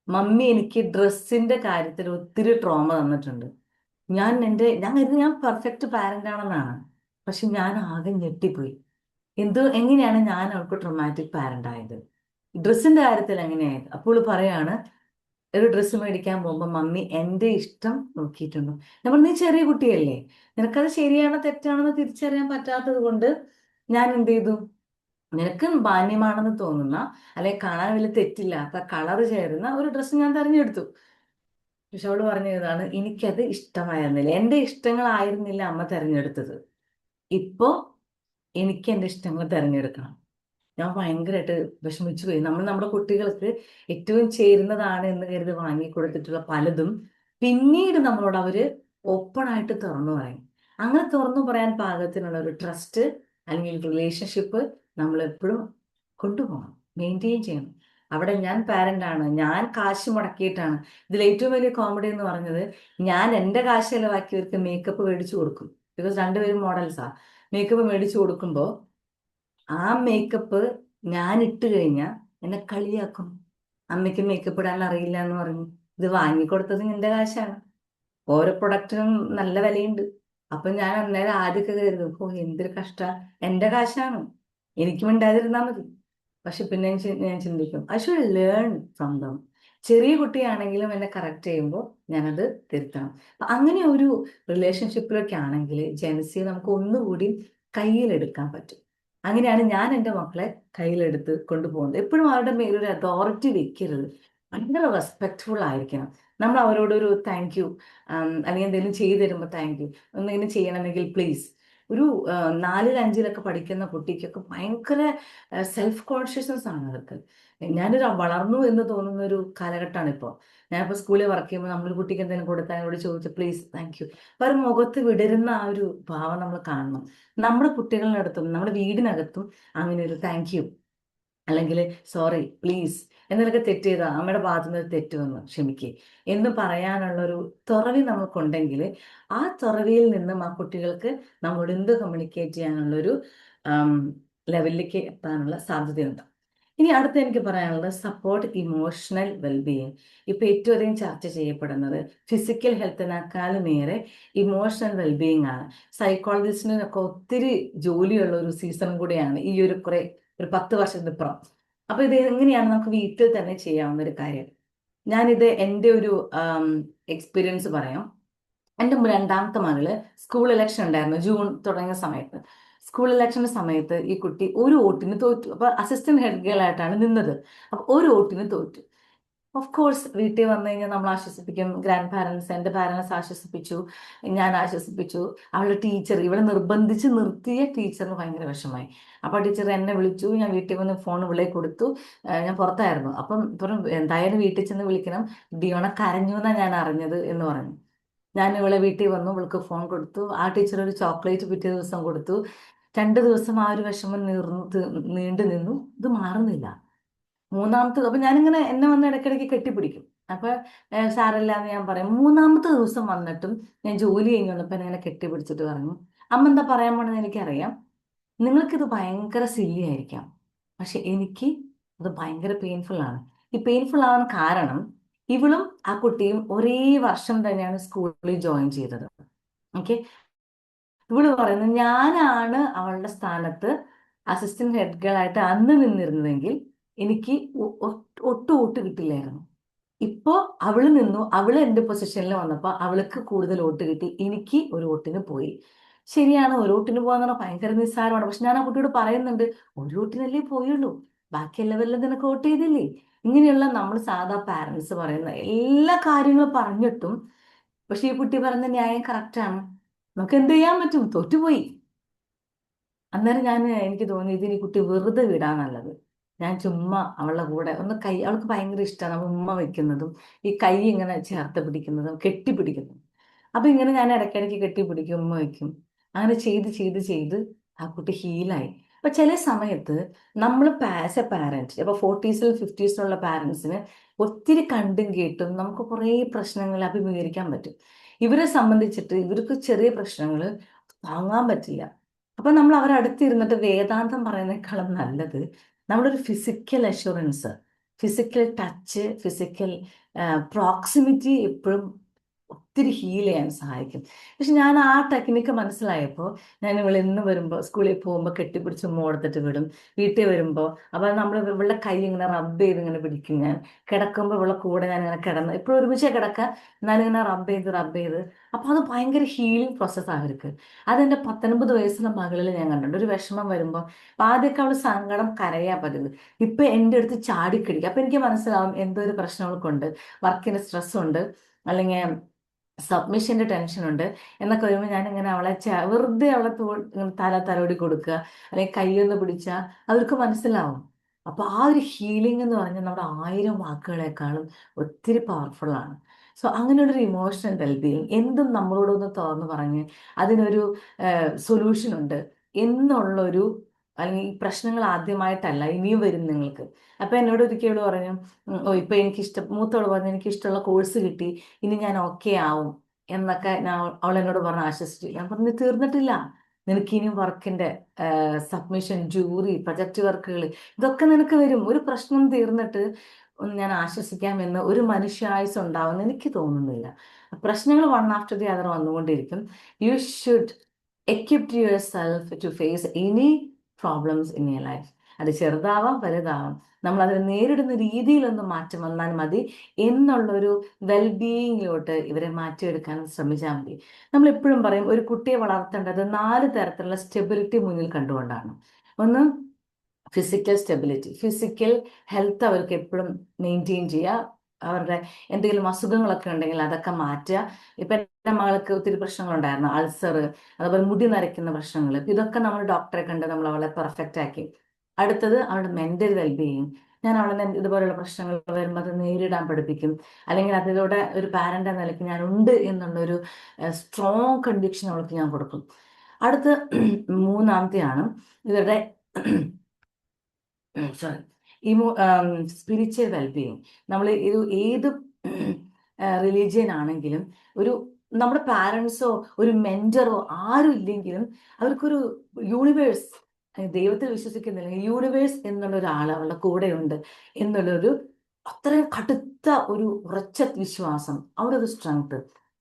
മമ്മി എനിക്ക് ഡ്രസ്സിന്റെ കാര്യത്തിൽ ഒത്തിരി ട്രോമ തന്നിട്ടുണ്ട്. ഞാൻ കരുതി ഞാൻ പെർഫെക്റ്റ് പാരന്റ് ആണെന്നാണ്. പക്ഷെ ഞാൻ ആകെ ഞെട്ടിപ്പോയി. എങ്ങനെയാണ് ഞാൻ അവൾക്ക് ട്രോമാറ്റിക് പാരന്റ് ആയത്, ഡ്രസ്സിന്റെ കാര്യത്തിൽ എങ്ങനെയായത്? അപ്പോൾ പറയാണ്, ഒരു ഡ്രസ്സ് മേടിക്കാൻ പോകുമ്പോൾ മമ്മി എൻ്റെ ഇഷ്ടം നോക്കിയിട്ടുണ്ടോ. നമ്മൾ, നീ ചെറിയ കുട്ടിയല്ലേ, നിനക്കത് ശരിയാണോ തെറ്റാണോ എന്ന് തിരിച്ചറിയാൻ പറ്റാത്തത് കൊണ്ട് ഞാൻ എന്ത് ചെയ്തു, നിനക്ക് മാന്യമാണെന്ന് തോന്നുന്ന അല്ലെങ്കിൽ കാണാൻ വലിയ തെറ്റില്ലാത്ത കളർ ചേരുന്ന ഒരു ഡ്രസ്സ് ഞാൻ തിരഞ്ഞെടുത്തു. പക്ഷെ അവള് പറഞ്ഞതാണ്, എനിക്കത് ഇഷ്ടമായിരുന്നില്ല, എൻ്റെ ഇഷ്ടങ്ങളായിരുന്നില്ല അമ്മ തിരഞ്ഞെടുത്തത്. ഇപ്പോ എനിക്ക് എൻ്റെ ഇഷ്ടങ്ങൾ തിരഞ്ഞെടുക്കണം. ഞാൻ ഭയങ്കരമായിട്ട് വിഷമിച്ചു പോയി. നമ്മൾ നമ്മുടെ കുട്ടികൾക്ക് ഏറ്റവും ചേരുന്നതാണ് എന്ന് കരുതി വാങ്ങിക്കൊടുത്തിട്ടുള്ള പലതും പിന്നീട് നമ്മളോട് അവര് ഓപ്പൺ ആയിട്ട് തുറന്നു പറയും. അങ്ങനെ തുറന്നു പറയാൻ പാകത്തിനുള്ള ഒരു ട്രസ്റ്റ് അല്ലെങ്കിൽ റിലേഷൻഷിപ്പ് നമ്മൾ എപ്പോഴും കൊണ്ടുപോകണം, മെയിൻറ്റെയിൻ ചെയ്യണം. അവിടെ ഞാൻ പാരന്റ് ആണ്, ഞാൻ കാശ് മുടക്കിയിട്ടാണ്. ഇതിൽ ഏറ്റവും വലിയ കോമഡി എന്ന് പറഞ്ഞത്, ഞാൻ എൻ്റെ കാശ് ചെലവാക്കിയവർക്ക് മേക്കപ്പ് മേടിച്ചു കൊടുക്കും. ബിക്കോസ് രണ്ടുപേരും മോഡൽസാ. മേക്കപ്പ് മേടിച്ചു കൊടുക്കുമ്പോൾ ആ മേക്കപ്പ് ഞാൻ ഇട്ട് കഴിഞ്ഞാൽ എന്നെ കളിയാക്കും. അമ്മയ്ക്ക് മേക്കപ്പ് ഇടാൻ അറിയില്ല എന്ന് പറഞ്ഞു. ഇത് വാങ്ങിക്കൊടുത്തത് എന്റെ കാശാണ്, ഓരോ പ്രൊഡക്റ്റിനും നല്ല വിലയുണ്ട്. അപ്പൊ ഞാൻ അന്നേരം ആദ്യമൊക്കെ കരുതും, ഓ എന്തൊരു കഷ്ട, എന്റെ കാശാണ്, എനിക്കും ഉണ്ടാതിരുന്നാൽ മതി. പക്ഷെ പിന്നെ ഞാൻ ചിന്തിക്കും, I should learn from them. ചെറിയ കുട്ടിയാണെങ്കിലും എന്നെ കറക്റ്റ് ചെയ്യുമ്പോൾ ഞാനത് തിരുത്തണം. അങ്ങനെ ഒരു റിലേഷൻഷിപ്പിലൊക്കെ ആണെങ്കിൽ ജെൻസിയെ നമുക്ക് ഒന്നുകൂടി കയ്യിലെടുക്കാൻ പറ്റും. അങ്ങനെയാണ് ഞാൻ എൻ്റെ മക്കളെ കയ്യിലെടുത്ത് കൊണ്ടുപോകുന്നത്. എപ്പോഴും അവരുടെ മേലൊരു അതോറിറ്റി വെക്കരുത്, ഭയങ്കര റെസ്പെക്ട്ഫുൾ ആയിരിക്കണം. നമ്മൾ അവരോടൊരു താങ്ക് യു, അല്ലെങ്കിൽ എന്തെങ്കിലും ചെയ്തു തരുമ്പോൾ താങ്ക് യു, എന്തെങ്കിലും ചെയ്യണമെങ്കിൽ പ്ലീസ്. ഒരു 4-5 പഠിക്കുന്ന കുട്ടിക്കൊക്കെ ഭയങ്കര സെൽഫ് കോൺഷ്യസ്നസ് ആണ് അവർക്ക്. ഞാനൊരു വളർന്നു എന്ന് തോന്നുന്ന ഒരു കാലഘട്ടമാണ് ഇപ്പോൾ. ഞാനിപ്പോൾ സ്കൂളിൽ വർക്ക് ചെയ്യുമ്പോൾ നമ്മൾ കുട്ടിക്ക് എന്തെങ്കിലും കൊടുത്താൽ എന്നോട് ചോദിച്ചു പ്ലീസ് താങ്ക് യു, അവർ മുഖത്ത് വിടരുന്ന ആ ഒരു ഭാവം നമ്മൾ കാണണം. നമ്മുടെ കുട്ടികളുടെ അടുത്തും നമ്മുടെ വീടിനകത്തും അങ്ങനെ ഒരു താങ്ക് യു അല്ലെങ്കിൽ സോറി പ്ലീസ് എന്നൊക്കെ തെറ്റ് ചെയ്താൽ അമ്മയുടെ ഭാഗത്തു നിന്ന് തെറ്റ് വന്നു ക്ഷമിക്കേ എന്ന് പറയാനുള്ളൊരു തുറവി നമുക്കുണ്ടെങ്കിൽ ആ തുറവിയിൽ നിന്നും ആ കുട്ടികൾക്ക് നമ്മോട് എന്ത് കമ്മ്യൂണിക്കേറ്റ് ചെയ്യാനുള്ളൊരു ലെവലിലേക്ക് എത്താനുള്ള സാധ്യതയുണ്ട്. ഇനി അടുത്ത് എനിക്ക് പറയാനുള്ളത് സപ്പോർട്ട് ഇമോഷണൽ വെൽബീയിങ്. ഇപ്പൊ ഏറ്റവും അധികം ചർച്ച ചെയ്യപ്പെടുന്നത് ഫിസിക്കൽ ഹെൽത്തിനേക്കാളും ഏറെ ഇമോഷണൽ വെൽബീയിങ് ആണ്. സൈക്കോളജിസ്റ്റിനൊക്കെ ഒത്തിരി ജോലിയുള്ള ഒരു സീസൺ കൂടിയാണ് ഈ ഒരു ഒരു 10 വർഷത്തിനിപ്പുറം. അപ്പൊ ഇത് എങ്ങനെയാണ് നമുക്ക് വീട്ടിൽ തന്നെ ചെയ്യാവുന്ന ഒരു കാര്യം. ഞാനിത് എൻ്റെ ഒരു എക്സ്പീരിയൻസ് പറയാം. എൻ്റെ രണ്ടാമത്തെ മകള് സ്കൂൾ ഇലക്ഷൻ ഉണ്ടായിരുന്നു ജൂൺ തുടങ്ങിയ സമയത്ത്. സ്കൂൾ ഇലക്ഷന്റെ സമയത്ത് ഈ കുട്ടി ഒരു വോട്ടിന് തോറ്റു. അപ്പൊ അസിസ്റ്റന്റ് ഹെഡ് ഗേൾ ആയിട്ടാണ് നിന്നത്. അപ്പൊ ഒരു വോട്ടിന് തോറ്റു. ഓഫ് കോഴ്സ് വീട്ടിൽ വന്നു കഴിഞ്ഞാൽ നമ്മൾ ആശ്വസിപ്പിക്കും. ഗ്രാൻഡ് പാരൻസ്, എൻ്റെ പാരൻസ് ആശ്വസിപ്പിച്ചു, ഞാൻ ആശ്വസിപ്പിച്ചു. അവളുടെ ടീച്ചർ, ഇവിടെ നിർബന്ധിച്ച് നിർത്തിയ ടീച്ചറിന് ഭയങ്കര വിഷമായി. അപ്പോൾ ടീച്ചർ എന്നെ വിളിച്ചു. ഞാൻ വീട്ടിൽ വന്ന് ഫോൺ വിളി കൊടുത്തു. ഞാൻ പുറത്തായിരുന്നു. അപ്പം പറഞ്ഞു എന്തായാലും വീട്ടിൽ ചെന്ന് വിളിക്കണം, ഡിയോണ കരഞ്ഞു എന്നാണ് ഞാൻ അറിഞ്ഞത് എന്ന് പറഞ്ഞു. ഞാൻ ഇവളെ വീട്ടിൽ വന്നു, ഇവൾക്ക് ഫോൺ കൊടുത്തു. ആ ടീച്ചർ ഒരു ചോക്ലേറ്റ് പിറ്റേ ദിവസം കൊടുത്തു. 2 ദിവസം ആ ഒരു വിഷമം നീണ്ടു നിന്നു. ഇത് മാറുന്നില്ല. മൂന്നാമത്തെ അപ്പൊ ഞാനിങ്ങനെ എന്നെ വന്ന് ഇടയ്ക്കിടയ്ക്ക് കെട്ടിപ്പിടിക്കും. അപ്പൊ സാരമില്ല എന്ന് ഞാൻ പറയും. മൂന്നാമത്തെ ദിവസം വന്നിട്ടും ഞാൻ ജോലി കഴിഞ്ഞ് വന്നപ്പോ എന്നെ ഇങ്ങനെ കെട്ടിപ്പിടിച്ചിട്ട് പറഞ്ഞു, അമ്മ എന്താ പറയാൻ പോണെന്ന് എനിക്കറിയാം, നിങ്ങൾക്കിത് ഭയങ്കര സില്ലി ആയിരിക്കാം, പക്ഷെ എനിക്ക് അത് ഭയങ്കര പെയിൻഫുൾ ആണ്. ഈ പെയിൻഫുൾ ആവാൻ കാരണം ഇവളും ആ കുട്ടിയും ഒരേ വർഷം തന്നെയാണ് സ്കൂളിൽ ജോയിൻ ചെയ്തത്. ഓക്കെ, ഇവള് പറയുന്നത് ഞാനാണ് അവളുടെ സ്ഥാനത്ത് അസിസ്റ്റന്റ് ഹെഡ് ഗേൾ ആയിട്ട് അന്ന് നിന്നിരുന്നതെങ്കിൽ എനിക്ക് ഒട്ടും വോട്ട് കിട്ടില്ലായിരുന്നു. ഇപ്പോ അവള് നിന്നു, അവള് എന്റെ പൊസിഷനിൽ വന്നപ്പോ അവൾക്ക് കൂടുതൽ വോട്ട് കിട്ടി, എനിക്ക് ഒരു വോട്ടിന് പോയി. ശരിയാണ്, ഒരു വോട്ടിന് പോകാന്ന് പറഞ്ഞാൽ ഭയങ്കര നിസ്സാരമാണ്. പക്ഷെ ഞാൻ ആ കുട്ടിയോട് പറയുന്നുണ്ട്, ഒരു വോട്ടിനല്ലേ പോയുള്ളൂ, ബാക്കി എല്ലാവരെല്ലാം നിനക്ക് വോട്ട് ചെയ്തില്ലേ. ഇങ്ങനെയുള്ള നമ്മൾ സാധാ പാരന്റ്സ് പറയുന്ന എല്ലാ കാര്യങ്ങളും പറഞ്ഞിട്ടും പക്ഷെ ഈ കുട്ടി പറഞ്ഞ ന്യായം കറക്റ്റാണ്. നമുക്ക് എന്ത് ചെയ്യാൻ പറ്റും, തോറ്റുപോയി. അന്നേരം എനിക്ക് തോന്നി ഇതിന് ഈ കുട്ടി വെറുതെ വിടാൻ നല്ലത്. ഞാൻ ചുമ്മാ അവളുടെ കൂടെ ഒന്ന് അവൾക്ക് ഭയങ്കര ഇഷ്ടമാണ് നമ്മൾ ഉമ്മ വെക്കുന്നതും ഈ കൈ ഇങ്ങനെ ചേർത്ത് പിടിക്കുന്നതും കെട്ടിപ്പിടിക്കുന്നതും. അപ്പൊ ഇങ്ങനെ ഞാൻ ഇടയ്ക്കിടയ്ക്ക് കെട്ടിപ്പിടിക്കും, ഉമ്മ വെക്കും. അങ്ങനെ ചെയ്ത് ചെയ്ത് ചെയ്ത് ആ കുട്ടി ഹീലായി. അപ്പൊ ചില സമയത്ത് നമ്മൾ ആസ് എ പാരന്റ്, ഇപ്പൊ 40s 50s പാരന്റ്സിന് ഒത്തിരി കണ്ടും കേട്ടും നമുക്ക് കുറേ പ്രശ്നങ്ങൾ അഭിമുഖീകരിക്കാൻ പറ്റും. ഇവരെ സംബന്ധിച്ചിട്ട് ഇവർക്ക് ചെറിയ പ്രശ്നങ്ങൾ താങ്ങാൻ പറ്റില്ല. അപ്പൊ നമ്മൾ അവരടുത്തിരുന്നിട്ട് വേദാന്തം പറയുന്നേക്കാളും നല്ലത് നമ്മളൊരു physical assurance, physical touch, physical proximity എപ്പോഴും ഒത്തിരി ഹീൽ ചെയ്യാൻ സഹായിക്കും. പക്ഷെ ഞാൻ ആ ടെക്നിക്ക് മനസ്സിലായപ്പോൾ ഞാൻ ഇവളെ ഇന്ന് വരുമ്പോൾ സ്കൂളിൽ പോകുമ്പോൾ കെട്ടിപ്പിടിച്ച് ഉമ്മ കൊടുത്തിട്ട് വിടും. വീട്ടിൽ വരുമ്പോൾ അപ്പോൾ നമ്മൾ ഇവളുടെ കൈ ഇങ്ങനെ റബ്ബ് ചെയ്ത് ഇങ്ങനെ പിടിക്കും. ഞാൻ കിടക്കുമ്പോൾ ഇവളുടെ കൂടെ ഞാൻ ഇങ്ങനെ കിടന്ന് ഇപ്പോഴും ഒരുമിച്ച് കിടക്കുക, ഞാനിങ്ങനെ റബ്ബ് ചെയ്ത് അപ്പോൾ അത് ഭയങ്കര ഹീലിംഗ് പ്രോസസ്സാണ് അവർക്ക്. അതെൻ്റെ 19 വയസ്സുള്ള മകളിൽ ഞാൻ കണ്ടിട്ടുണ്ട്. ഒരു വിഷമം വരുമ്പോൾ ആദ്യമൊക്കെ അവൾ സങ്കടം കരയാൻ പറ്റുന്നത്, ഇപ്പൊ എൻ്റെ അടുത്ത് ചാടിക്കടിക്കുക. അപ്പൊ എനിക്ക് മനസ്സിലാവും എന്തോ ഒരു പ്രശ്നം അവൾക്കുണ്ട്, വർക്കിന് സ്ട്രെസ് ഉണ്ട്, അല്ലെങ്കിൽ സബ്മിഷന്റെ ടെൻഷൻ ഉണ്ട് എന്നൊക്കെ വരുമ്പോൾ ഞാനിങ്ങനെ അവളെ വെറുതെ അവളെ തലോടി കൊടുക്കുക, അല്ലെങ്കിൽ കൈയൊന്ന് പിടിച്ചാൽ അവർക്ക് മനസ്സിലാവും. അപ്പൊ ആ ഒരു ഹീലിംഗ് എന്ന് പറഞ്ഞാൽ നമ്മുടെ 1000 വാക്കുകളെക്കാളും ഒത്തിരി പവർഫുൾ ആണ്. സോ അങ്ങനെയുള്ളൊരു ഇമോഷണൽ വെൽബീയിങ്, എന്തും നമ്മളോടൊന്ന് തുറന്ന് പറഞ്ഞ് അതിനൊരു സൊല്യൂഷൻ ഉണ്ട് എന്നുള്ളൊരു, അല്ലെങ്കിൽ ഈ പ്രശ്നങ്ങൾ ആദ്യമായിട്ടല്ല ഇനിയും വരും നിങ്ങൾക്ക്. അപ്പൊ എന്നോട് ഒരിക്കലും പറഞ്ഞു, ഓ ഇപ്പൊ മൂത്തവള് പറഞ്ഞു എനിക്ക് ഇഷ്ടമുള്ള കോഴ്സ് കിട്ടി, ഇനി ഞാൻ ഓക്കെ ആവും എന്നൊക്കെ അവൾ എന്നോട് പറഞ്ഞ് ആശ്വസിച്ചു. ഞാൻ പറഞ്ഞു തീർന്നിട്ടില്ല, നിനക്ക് ഇനിയും വർക്കിന്റെ സബ്മിഷൻ, ജൂറി, പ്രൊജക്ട് വർക്കുകൾ ഇതൊക്കെ നിനക്ക് വരും. ഒരു പ്രശ്നം തീർന്നിട്ട് ഞാൻ ആശ്വസിക്കാമെന്ന് ഒരു മനുഷ്യായുസ് ഉണ്ടാവുമെന്ന് എനിക്ക് തോന്നുന്നില്ല. പ്രശ്നങ്ങൾ വൺ ആഫ്റ്റർ ദി അതർ വന്നുകൊണ്ടിരിക്കും. You should equip yourself to face any problems in your life. അത് ചെറുതാവാം വലുതാവാം, നമ്മൾ അതിനെ നേരിടുന്ന രീതിയിലൊന്ന് മാറ്റം വന്നാൽ മതി എന്നുള്ളൊരു വെൽബീയിങ്ങിലോട്ട് ഇവരെ മാറ്റിയെടുക്കാൻ ശ്രമിച്ചാൽ മതി. നമ്മൾ എപ്പോഴും പറയും ഒരു കുട്ടിയെ വളർത്തേണ്ടത് 4 തരത്തിലുള്ള സ്റ്റെബിലിറ്റി മുന്നിൽ കണ്ടുകൊണ്ടാണ്. ഒന്ന് ഫിസിക്കൽ സ്റ്റെബിലിറ്റി, ഫിസിക്കൽ ഹെൽത്ത് അവർക്ക് എപ്പോഴും മെയിൻറ്റെയിൻ ചെയ്യുക. അവരുടെ എന്തെങ്കിലും അസുഖങ്ങളൊക്കെ ഉണ്ടെങ്കിൽ അതൊക്കെ മാറ്റുക. ഇപ്പൊ എൻ്റെ മകൾക്ക് ഒത്തിരി പ്രശ്നങ്ങളുണ്ടായിരുന്നു, അൾസർ, അതുപോലെ മുടി നരയ്ക്കുന്ന പ്രശ്നങ്ങൾ. ഇതൊക്കെ നമ്മൾ ഡോക്ടറെ കണ്ട് നമ്മൾ അവളെ പെർഫെക്റ്റ് ആക്കി. അടുത്തത് അവളുടെ മെന്റൽ വെൽബീയിങ്. ഞാൻ അവളെ ഇതുപോലുള്ള പ്രശ്നങ്ങൾ വരുമ്പോൾ അത് നേരിടാൻ പഠിപ്പിക്കും, അല്ലെങ്കിൽ അതിലൂടെ ഒരു പാരന്റ് എന്ന നിലയ്ക്ക് ഞാൻ ഉണ്ട് എന്നുള്ളൊരു സ്ട്രോങ് കൺവിക്ഷൻ അവൾക്ക് ഞാൻ കൊടുക്കും. അടുത്ത മൂന്നാമത്തെയാണ് ഇവരുടെ സോറി സ്പിരിച്വൽ വെൽബീയിങ്. നമ്മൾ ഏത് റിലീജിയൻ ആണെങ്കിലും ഒരു നമ്മുടെ പാരൻസോ ഒരു മെന്ററോ ആരും ഇല്ലെങ്കിലും അവർക്കൊരു യൂണിവേഴ്സ്, ദൈവത്തിൽ വിശ്വസിക്കുന്നില്ലെങ്കിൽ യൂണിവേഴ്സ് എന്നുള്ള ഒരാൾ അവളുടെ കൂടെയുണ്ട് എന്നുള്ളൊരു അത്രയും കടുത്ത ഒരു ഉറച്ച വിശ്വാസം, അവിടെ ഒരു strength,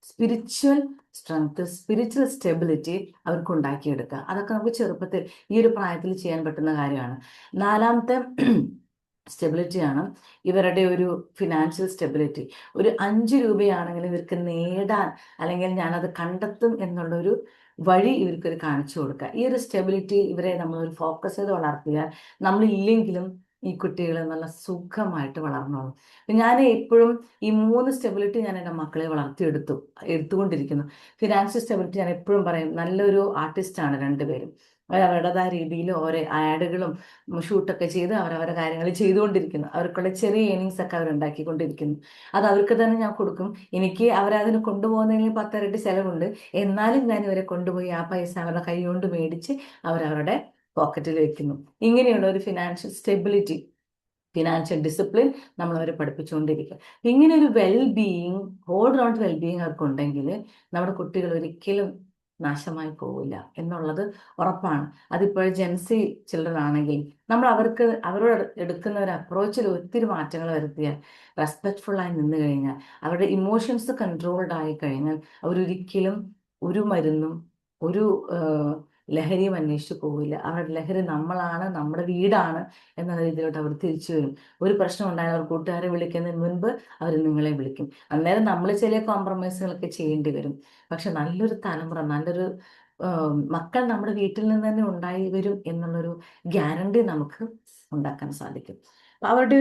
spiritual strength, spiritual stability അവർക്ക് ഉണ്ടാക്കിയെടുക്കുക. അതൊക്കെ നമുക്ക് ചെറുപ്പത്തിൽ ഈ ഒരു പ്രായത്തിൽ ചെയ്യാൻ പറ്റുന്ന കാര്യമാണ്. നാലാമത്തെ സ്റ്റെബിലിറ്റിയാണ് ഇവരുടെ ഒരു ഫിനാൻഷ്യൽ സ്റ്റെബിലിറ്റി. ഒരു 5 രൂപയാണെങ്കിലും ഇവർക്ക് നേടാൻ, അല്ലെങ്കിൽ ഞാനത് കണ്ടെത്തും എന്നുള്ളൊരു വഴി ഇവർക്കൊരു കാണിച്ചു കൊടുക്കുക. ഈ ഒരു സ്റ്റെബിലിറ്റി ഇവരെ നമ്മളൊരു ഫോക്കസ് ചെയ്ത് വളർത്തിയാൽ നമ്മളില്ലെങ്കിലും ഈ കുട്ടികൾ നല്ല സുഖമായിട്ട് വളർന്നോളും. ഞാൻ എപ്പോഴും ഈ 3 സ്റ്റെബിലിറ്റി ഞാൻ എൻ്റെ മക്കളെ എടുത്തുകൊണ്ടിരിക്കുന്നു. ഫിനാൻഷ്യൽ സ്റ്റെബിലിറ്റി ഞാൻ എപ്പോഴും പറയും, നല്ലൊരു ആർട്ടിസ്റ്റാണ് രണ്ടുപേരും. അവരുടേതായ രീതിയിൽ ഓരോ ആഡുകളും ഷൂട്ടൊക്കെ ചെയ്ത് അവരവരുടെ കാര്യങ്ങൾ ചെയ്തുകൊണ്ടിരിക്കുന്നു. അവർക്കുള്ള ചെറിയ ഏണിങ്സ് ഒക്കെ അവരുണ്ടാക്കിക്കൊണ്ടിരിക്കുന്നു. അത് അവർക്ക് തന്നെ ഞാൻ കൊടുക്കും. എനിക്ക് അവരതിന് കൊണ്ടുപോകുന്നതിന് 10 ഇരട്ടി ചെലവുണ്ട്. എന്നാലും ഞാൻ ഇവരെ കൊണ്ടുപോയി ആ പൈസ അവരുടെ കൈ കൊണ്ട് മേടിച്ച് അവരവരുടെ പോക്കറ്റിൽ വെക്കുന്നു. ഇങ്ങനെയുള്ള ഒരു ഫിനാൻഷ്യൽ സ്റ്റെബിലിറ്റി, ഫിനാൻഷ്യൽ ഡിസിപ്ലിൻ നമ്മൾ അവരെ പഠിപ്പിച്ചുകൊണ്ടിരിക്കുക. ഇങ്ങനെ ഒരു വെൽബീയിങ്, ഓൾ റൗണ്ട് വെൽബീയിങ് അവർക്കുണ്ടെങ്കിൽ നമ്മുടെ കുട്ടികൾ ഒരിക്കലും നാശമായി പോവില്ല എന്നുള്ളത് ഉറപ്പാണ്. അതിപ്പോൾ ജെൻസി ചിൽഡ്രൻ ആണെങ്കിൽ നമ്മൾ അവരോട് എടുക്കുന്ന ഒരു അപ്രോച്ചിൽ ഒത്തിരി മാറ്റങ്ങൾ വരുത്തിയാൽ, റെസ്പെക്ട്ഫുള്ളായി നിന്ന് കഴിഞ്ഞാൽ, അവരുടെ ഇമോഷൻസ് കൺട്രോൾഡ് ആയി കഴിഞ്ഞാൽ അവരൊരിക്കലും ഒരു മരുന്നും ഒരു ലഹരിയും അന്വേഷിച്ച് പോവില്ല. അവരുടെ ലഹരി നമ്മളാണ്, നമ്മുടെ വീടാണ് എന്നുള്ള രീതിയിലോട്ട് അവർ തിരിച്ചു വരും. ഒരു പ്രശ്നം ഉണ്ടായാൽ അവർ കൂട്ടുകാരെ വിളിക്കുന്നതിന് മുൻപ് അവർ നിങ്ങളെ വിളിക്കും. അന്നേരം നമ്മൾ ചില കോംപ്രമൈസുകളൊക്കെ ചെയ്യേണ്ടി വരും. പക്ഷെ നല്ലൊരു തലമുറ, നല്ലൊരു മക്കൾ നമ്മുടെ വീട്ടിൽ നിന്ന് തന്നെ ഉണ്ടായി വരും എന്നുള്ളൊരു ഗ്യാരണ്ടി നമുക്ക് ഉണ്ടാക്കാൻ സാധിക്കും. അവരുടെ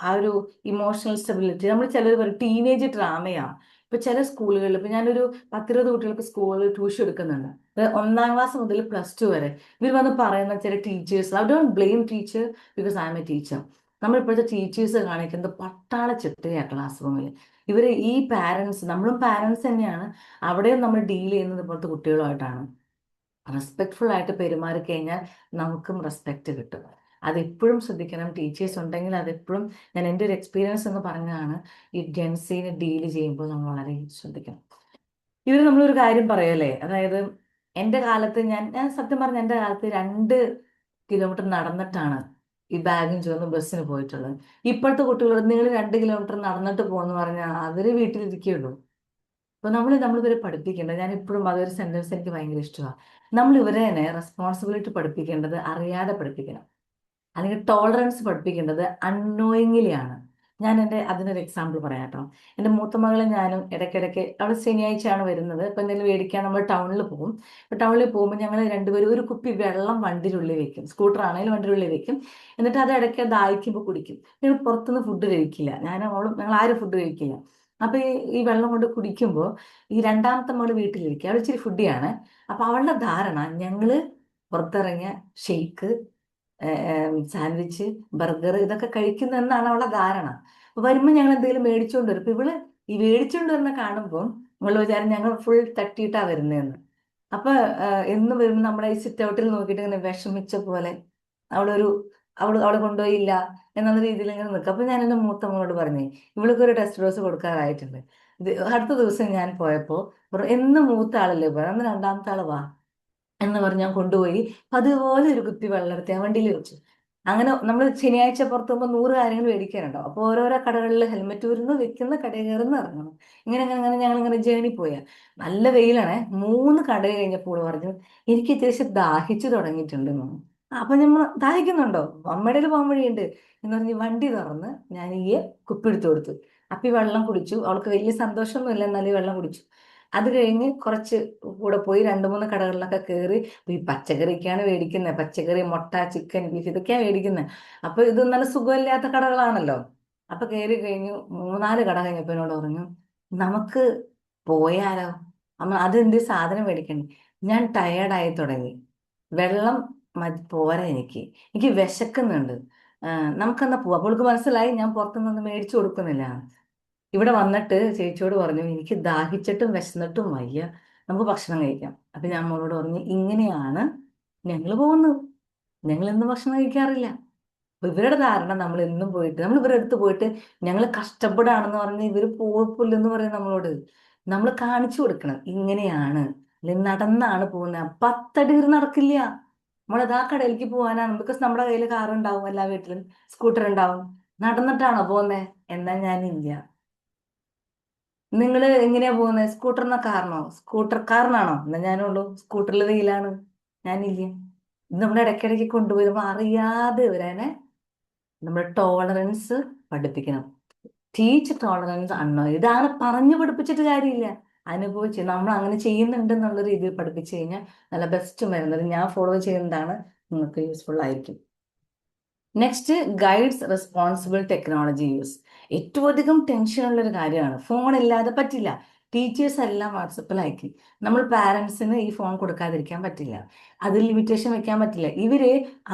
ആ ഒരു ഇമോഷണൽ സ്റ്റെബിലിറ്റി, നമ്മൾ ചിലർ പറയും ടീനേജ് ഡ്രാമയാണ്. ഇപ്പൊ ചില സ്കൂളുകളിൽ, ഇപ്പൊ ഞാനൊരു 10-20 കുട്ടികൾക്ക് സ്കൂളിൽ ട്യൂഷൻ എടുക്കുന്നുണ്ട്. 1ാം ക്ലാസ് മുതൽ +2 വരെ ഇവർ വന്ന് പറയുന്ന ചില teachers, I don't blame teacher because I am a teacher. നമ്മളിപ്പോഴത്തെ ടീച്ചേഴ്സ് കാണിക്കുന്നത് പട്ടാള ചിട്ടയാണ് ക്ലാസ് റൂമിൽ. ഇവര് ഈ പാരൻസ്, നമ്മളും പാരൻസ് തന്നെയാണ്, അവിടെയും നമ്മൾ ഡീൽ ചെയ്യുന്നത് പോലത്തെ കുട്ടികളുമായിട്ടാണ്. റെസ്പെക്ട്ഫുൾ ആയിട്ട് പെരുമാറി കഴിഞ്ഞാൽ നമുക്കും റെസ്പെക്റ്റ് കിട്ടും. അതെപ്പോഴും ശ്രദ്ധിക്കണം. ടീച്ചേഴ്സ് ഉണ്ടെങ്കിൽ അതെപ്പോഴും, ഞാൻ എൻ്റെ ഒരു എക്സ്പീരിയൻസ് എന്ന് പറഞ്ഞതാണ്, ഈ ജെൻസിനെ ഡീൽ ചെയ്യുമ്പോൾ നമ്മൾ വളരെ ശ്രദ്ധിക്കണം. നമ്മളൊരു കാര്യം പറയല്ലേ, അതായത് എൻ്റെ കാലത്ത് ഞാൻ സത്യം പറഞ്ഞ എൻ്റെ കാലത്ത് 2 കിലോമീറ്റർ നടന്നിട്ടാണ് ഈ ബാഗും ചുവന്ന് ബസ്സിന് പോയിട്ടുള്ളത്. ഇപ്പോഴത്തെ കുട്ടികളോട് നിങ്ങൾ 2 കിലോമീറ്റർ നടന്നിട്ട് പോകുന്നു പറഞ്ഞാൽ അവര് വീട്ടിലിരിക്കുകയുള്ളൂ. അപ്പൊ നമ്മൾ ഇവരെ പഠിപ്പിക്കേണ്ടത്, ഞാൻ ഇപ്പോഴും അതൊരു സെന്റൻസ് എനിക്ക് ഭയങ്കര ഇഷ്ടമാണ്, നമ്മൾ ഇവരെ തന്നെ റെസ്പോൺസിബിലിറ്റി പഠിപ്പിക്കേണ്ടത് അറിയാതെ പഠിപ്പിക്കണം. അല്ലെങ്കിൽ ടോളറൻസ് പഠിപ്പിക്കേണ്ടത് അൺനോയിങ്ങിലി ആണ്. ഞാൻ അതിനൊരു എക്സാമ്പിൾ പറയാം കേട്ടോ. എൻ്റെ മൂത്ത മകളെ ഞാനും ഇടയ്ക്കിടയ്ക്ക്, അവിടെ ശനിയാഴ്ചയാണ് വരുന്നത്, ഇപ്പം എന്തെങ്കിലും മേടിക്കാൻ നമ്മൾ ടൗണിൽ പോകും. ഇപ്പം ടൗണിൽ പോകുമ്പോൾ ഞങ്ങൾ രണ്ടുപേരും ഒരു കുപ്പി വെള്ളം വണ്ടിയിലുള്ളിൽ വെക്കും, സ്കൂട്ടർ ആണെങ്കിലും വണ്ടിയിലുള്ളിൽ വെക്കും. എന്നിട്ട് അത് ഇടയ്ക്ക് ദാഹിക്കുമ്പോൾ കുടിക്കും. ഞങ്ങൾ പുറത്തുനിന്ന് ഫുഡ് കഴിക്കില്ല, ഞങ്ങൾ ആരും ഫുഡ് കഴിക്കില്ല. അപ്പൊ ഈ വെള്ളം കൊണ്ട് കുടിക്കുമ്പോൾ ഈ 2ാമത്തെ മകള് വീട്ടിലിരിക്കുക, അവൾ ഇച്ചിരി ഫുഡിയാണ്. അപ്പൊ അവളുടെ ധാരണ ഞങ്ങള് പുറത്തിറങ്ങിയ ഷെയ്ക്ക്, സാൻഡ്വിച്ച്, ബർഗർ ഇതൊക്കെ കഴിക്കുന്നെന്നാണ് അവളുടെ ധാരണ. അപ്പൊ വരുമ്പോൾ ഞങ്ങൾ എന്തെങ്കിലും മേടിച്ചുകൊണ്ട് വരും. അപ്പൊ ഇവള് ഈ മേടിച്ചുകൊണ്ട് വരുന്ന കാണുമ്പോൾ ഇവള് വിചാരം ഞങ്ങൾ ഫുൾ തട്ടിയിട്ടാ വരുന്നതെന്ന്. അപ്പൊ എന്നും വരുമ്പോൾ നമ്മുടെ ഈ സിറ്റ് ഔട്ടിൽ നോക്കിയിട്ട് ഇങ്ങനെ വിഷമിച്ച പോലെ അവളെ കൊണ്ടുപോയില്ല എന്നുള്ള രീതിയിൽ ഇങ്ങനെ നിൽക്കും. അപ്പൊ ഞാൻ എൻ്റെ മൂത്ത മോളോട് പറഞ്ഞേ, ഇവൾക്ക് ഒരു ടെസ്റ്റ് ഡോസ് കൊടുക്കാറായിട്ടുണ്ട്. അടുത്ത ദിവസം ഞാൻ പോയപ്പോ എന്ന് മൂത്ത ആളല്ലേ പോയ, അന്ന് 2ാമത്തെ ആള് വാ എന്ന് പറഞ്ഞ് ഞാൻ കൊണ്ടുപോയി അതുപോലെ ഒരു കുപ്പി വെള്ളം എടുത്ത് ഞാൻ വണ്ടിയിൽ വെച്ചു. അങ്ങനെ നമ്മൾ ശനിയാഴ്ച പുറത്ത് പോകുമ്പോൾ 100 കാര്യങ്ങൾ മേടിക്കാനുണ്ടാവും. അപ്പോൾ ഓരോരോ കടകളിൽ ഹെൽമെറ്റ് ഊരുന്നു, വെക്കുന്ന, കടയിൽ കയറുന്നു, ഇറങ്ങണം. ഇങ്ങനെ ഞങ്ങൾ ഇങ്ങനെ ജേണി പോയാ. നല്ല വെയിലാണേ. 3 കട കഴിഞ്ഞപ്പോൾ പറഞ്ഞു എനിക്ക് അത്യാവശ്യം ദാഹിച്ചു തുടങ്ങിയിട്ടുണ്ടെന്ന്. അപ്പൊ നമ്മൾ ദാഹിക്കുന്നുണ്ടോ, അമ്മയുടെ പോകാൻ വഴിയുണ്ട് എന്ന് പറഞ്ഞ് വണ്ടി തുറന്ന് ഞാൻ ഈ കുപ്പി എടുത്തു കൊടുത്തു. അപ്പൊ ഈ വെള്ളം കുടിച്ചു. അവൾക്ക് വലിയ സന്തോഷമൊന്നുമില്ല, എന്നാലും ഈ വെള്ളം കുടിച്ചു. അത് കഴിഞ്ഞ് കുറച്ച് കൂടെ പോയി 2-3 കടകളിലൊക്കെ കയറി. ഈ പച്ചക്കറിക്കാണ് മേടിക്കുന്നത്, പച്ചക്കറി, മുട്ട, ചിക്കൻ, ബീഫ് ഇതൊക്കെയാണ് മേടിക്കുന്നത്. അപ്പൊ ഇത് നല്ല സുഖമില്ലാത്ത കടകളാണല്ലോ. അപ്പൊ കയറി കഴിഞ്ഞു 3-4 കട കഴിഞ്ഞപ്പോ എന്നോട് പറഞ്ഞു നമുക്ക് പോയാലോ അമ്മ, അതെന്ത് സാധനം മേടിക്കണ്ടേ. ഞാൻ ടയേർഡായി തുടങ്ങി, വെള്ളം പോരാ, എനിക്ക് വിശക്കുന്നുണ്ട്, നമുക്കെന്നാ പോവാ. അപ്പോൾ അവൾക്ക് മനസ്സിലായി ഞാൻ പുറത്തുനിന്ന് മേടിച്ചു കൊടുക്കുന്നില്ല. ഇവിടെ വന്നിട്ട് ചേച്ചിയോട് പറഞ്ഞു എനിക്ക് ദാഹിച്ചിട്ടും വിശന്നിട്ടും വയ്യ, നമുക്ക് ഭക്ഷണം കഴിക്കാം. അപ്പൊ ഞാൻ മോളോട് പറഞ്ഞു ഇങ്ങനെയാണ് ഞങ്ങൾ പോകുന്നത്, ഞങ്ങൾ ഇന്ന് ഭക്ഷണം കഴിക്കാറില്ല. അപ്പൊ ഇവരുടെ ധാരണ നമ്മൾ എന്നും പോയിട്ട് നമ്മൾ ഇവരുടെ അടുത്ത് പോയിട്ട് ഞങ്ങൾ കഷ്ടപ്പെടാണെന്ന് പറഞ്ഞ് ഇവര് പോയിപ്പില്ലെന്ന് പറയും നമ്മളോട്. നമ്മൾ കാണിച്ചു കൊടുക്കണം ഇങ്ങനെയാണ്, അല്ലെങ്കിൽ നടന്നാണ് പോകുന്നത്. 10 അടി ദൂരം നടക്കില്ല. നമ്മളതാ കടയിലേക്ക് പോകാനാണ്, ബിക്കോസ് നമ്മുടെ കയ്യിൽ കാർ ഉണ്ടാവും, എല്ലാ വീട്ടിലും സ്കൂട്ടർ ഉണ്ടാവും. നടന്നിട്ടാണോ പോകുന്നത്? എന്നാൽ ഞാനില്ല. നിങ്ങൾ എങ്ങനെയാ പോകുന്നത്? സ്കൂട്ടറിനോ കാറിനോ? സ്കൂട്ടർ കാറിനാണോ? എന്നാൽ ഞാനുള്ളൂ സ്കൂട്ടറിൽ വെയിലാണ്, ഞാനില്ല. ഇത് നമ്മുടെ ഇടയ്ക്കിടയ്ക്ക് കൊണ്ടുപോയി അറിയാതെ ഇവരനെ നമ്മുടെ ടോളറൻസ് പഠിപ്പിക്കണം. ടീച്ച് ടോളറൻസ് അണ്ണോ, ഇതാണ് പറഞ്ഞു പഠിപ്പിച്ചിട്ട് കാര്യമില്ല, അനുഭവിച്ച് നമ്മൾ അങ്ങനെ ചെയ്യുന്നുണ്ട് എന്നുള്ള രീതിയിൽ പഠിപ്പിച്ചു കഴിഞ്ഞാൽ നല്ല ബെസ്റ്റ് വരുന്നത്. ഞാൻ ഫോളോ ചെയ്യുന്നതാണ്, നിങ്ങൾക്ക് യൂസ്ഫുൾ ആയിരിക്കും. Next, guides responsible technology use. ഏറ്റവും അധികം ടെൻഷനുള്ള ഒരു കാര്യമാണ്. ഫോൺ ഇല്ലാതെ പറ്റില്ല. ടീച്ചേഴ്സ് എല്ലാം വാട്സപ്പിലാക്കി. നമ്മൾ പാരൻസിന് ഈ ഫോൺ കൊടുക്കാതിരിക്കാൻ പറ്റില്ല. അതിൽ ലിമിറ്റേഷൻ വെക്കാൻ പറ്റില്ല. ഇവര്